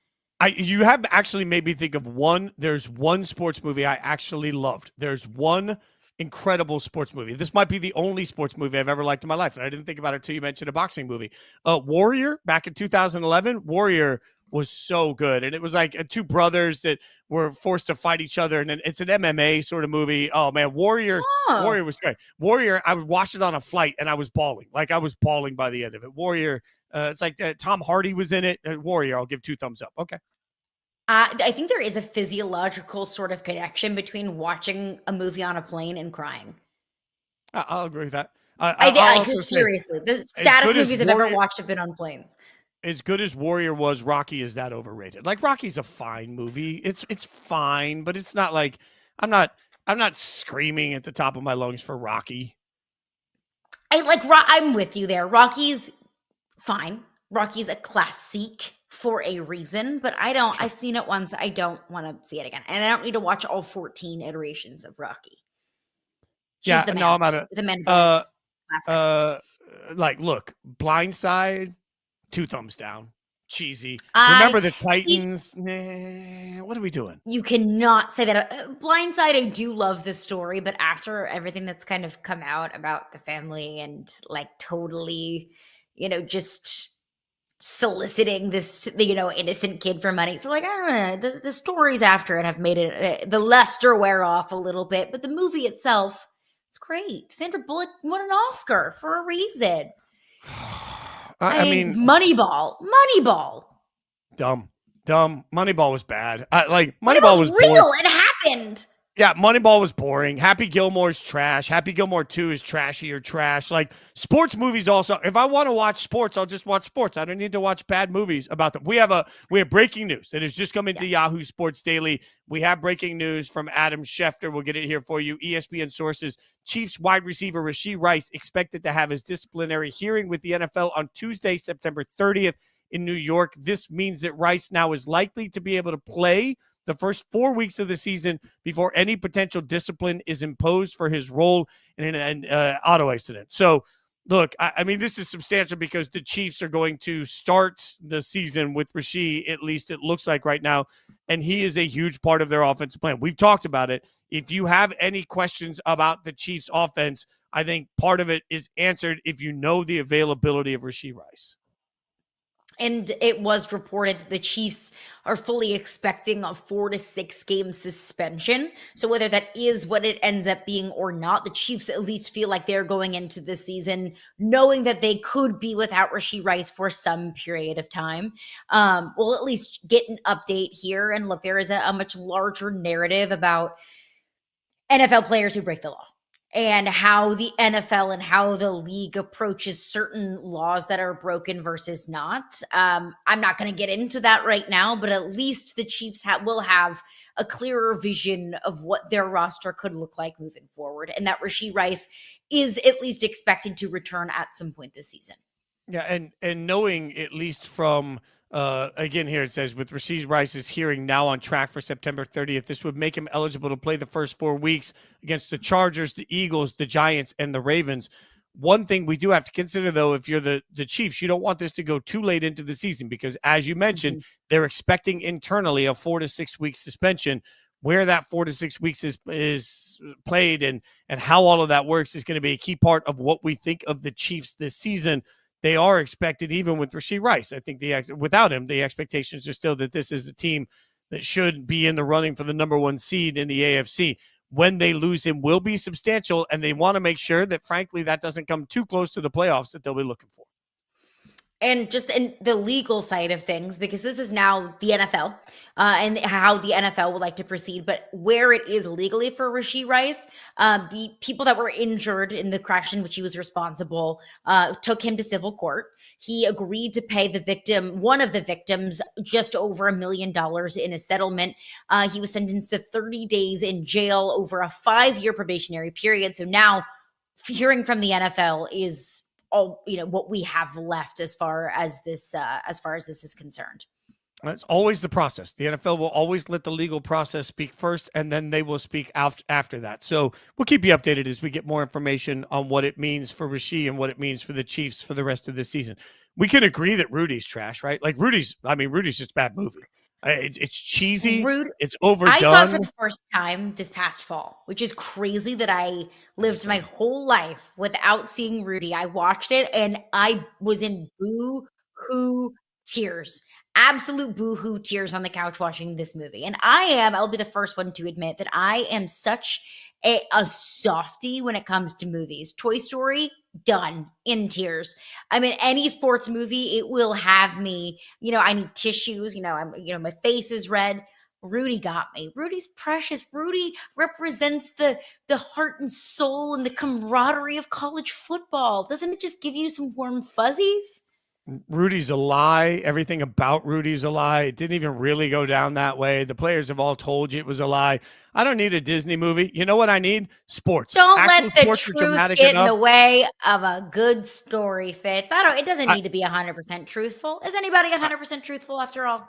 You have actually made me think of one. There's one sports movie I actually loved. There's one incredible sports movie. This might be the only sports movie I've ever liked in my life. And I didn't think about it until you mentioned a boxing movie. Warrior, back in 2011, Warrior was so good. And it was like 2 brothers that were forced to fight each other. And then it's an MMA sort of movie. Oh man, Warrior was great. Warrior, I would watch it on a flight and I was bawling. I was bawling by the end of it. Warrior, it's like Tom Hardy was in it. Warrior, I'll give 2 thumbs up. Okay. I think there is a physiological sort of connection between watching a movie on a plane and crying. I'll agree with that. Seriously, the saddest movies I've ever watched have been on planes. As good as Warrior was, Rocky is that overrated. Rocky's a fine movie. It's fine, but it's not like I'm not screaming at the top of my lungs for Rocky. I'm with you there. Rocky's fine. Rocky's a classique for a reason, but I've seen it once. I don't want to see it again. And I don't need to watch all 14 iterations of Rocky. I'm out of the man. Look, Blindside, 2 thumbs down. Cheesy. Remember the Titans? What are we doing? You cannot say that. Blindside, I do love the story, but after everything that's kind of come out about the family and totally, just soliciting this, innocent kid for money. So I don't know, the stories after it have made it, the luster wear off a little bit, but the movie itself, it's great. Sandra Bullock won an Oscar for a reason. I mean, Moneyball. Dumb. Moneyball was bad. Moneyball was real. Boring. It happened. Yeah, Moneyball was boring. Happy Gilmore's trash. Happy Gilmore 2 is trashy or trash. Sports movies also. If I want to watch sports, I'll just watch sports. I don't need to watch bad movies about them. We have breaking news that has just come into Yahoo Sports Daily. We have breaking news from Adam Schefter. We'll get it here for you. ESPN sources. Chiefs wide receiver Rasheed Rice expected to have his disciplinary hearing with the NFL on Tuesday, September 30th in New York. This means that Rice now is likely to be able to play the first 4 weeks of the season before any potential discipline is imposed for his role in an auto accident. So, look, I mean, this is substantial because the Chiefs are going to start the season with Rasheed, at least it looks like right now, and he is a huge part of their offensive plan. We've talked about it. If you have any questions about the Chiefs' offense, I think part of it is answered if you know the availability of Rasheed Rice. And it was reported that the Chiefs are fully expecting a 4 to 6 game suspension. So whether that is what it ends up being or not, the Chiefs at least feel like they're going into the season knowing that they could be without Rasheed Rice for some period of time. We'll at least get an update here. And look, there is a much larger narrative about NFL players who break the law, and how the NFL and how the league approaches certain laws that are broken versus not. I'm not going to get into that right now, but at least the Chiefs will have a clearer vision of what their roster could look like moving forward, and that Rasheed Rice is at least expected to return at some point this season. Yeah, and knowing at least from again here it says with Rasheed Rice's hearing now on track for September 30th, this would make him eligible to play the first 4 weeks against the Chargers, the Eagles, the Giants, and the Ravens. One thing we do have to consider, though, if you're the Chiefs, you don't want this to go too late into the season because, as you mentioned, they're expecting internally a 4 to 6 week suspension. where that 4 to 6 weeks is played and how all of that works is going to be a key part of what we think of the Chiefs this season. They are expected, even with Rasheed Rice. I think without him, the expectations are still that this is a team that should be in the running for the number 1 seed in the AFC. When they lose him will be substantial, and they want to make sure that, frankly, that doesn't come too close to the playoffs that they'll be looking for. And just in the legal side of things, because this is now the NFL and how the NFL would like to proceed, but where it is legally for Rasheed Rice, the people that were injured in the crash in which he was responsible took him to civil court. He agreed to pay the victim, one of the victims, just over $1 million in a settlement. He was sentenced to 30 days in jail over a 5-year probationary period. So now hearing from the NFL is all, what we have left as far as this is concerned. That's always the process. The NFL will always let the legal process speak first, and then they will speak after that. So we'll keep you updated as we get more information on what it means for Rasheed and what it means for the Chiefs for the rest of the season. We can agree that Rudy's trash, right? Like Rudy's just a bad movie. It's cheesy. It's overdone. I saw it for the first time this past fall, which is crazy that I lived my whole life without seeing Rudy. I watched it and I was in boo-hoo tears. Absolute boo-hoo tears on the couch watching this movie. And I'll be the first one to admit that I am such a softie when it comes to movies. Toy Story, done, in tears. I mean, any sports movie, it will have me, I need tissues, my face is red. Rudy got me. Rudy's precious. Rudy represents the heart and soul and the camaraderie of college football. Doesn't it just give you some warm fuzzies? Rudy's a lie. Everything about Rudy's a lie. It didn't even really go down that way. The players have all told you it was a lie. I don't need a Disney movie. You know what I need? Sports. Don't Actual let the sports truth get in the way of a good story, Fitz. It doesn't need to be 100% truthful. Is anybody 100% truthful after all?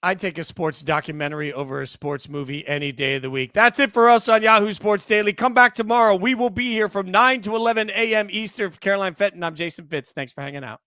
I'd take a sports documentary over a sports movie any day of the week. That's it for us on Yahoo Sports Daily. Come back tomorrow. We will be here from 9 to 11 a.m. Eastern for Caroline Fenton. I'm Jason Fitz. Thanks for hanging out.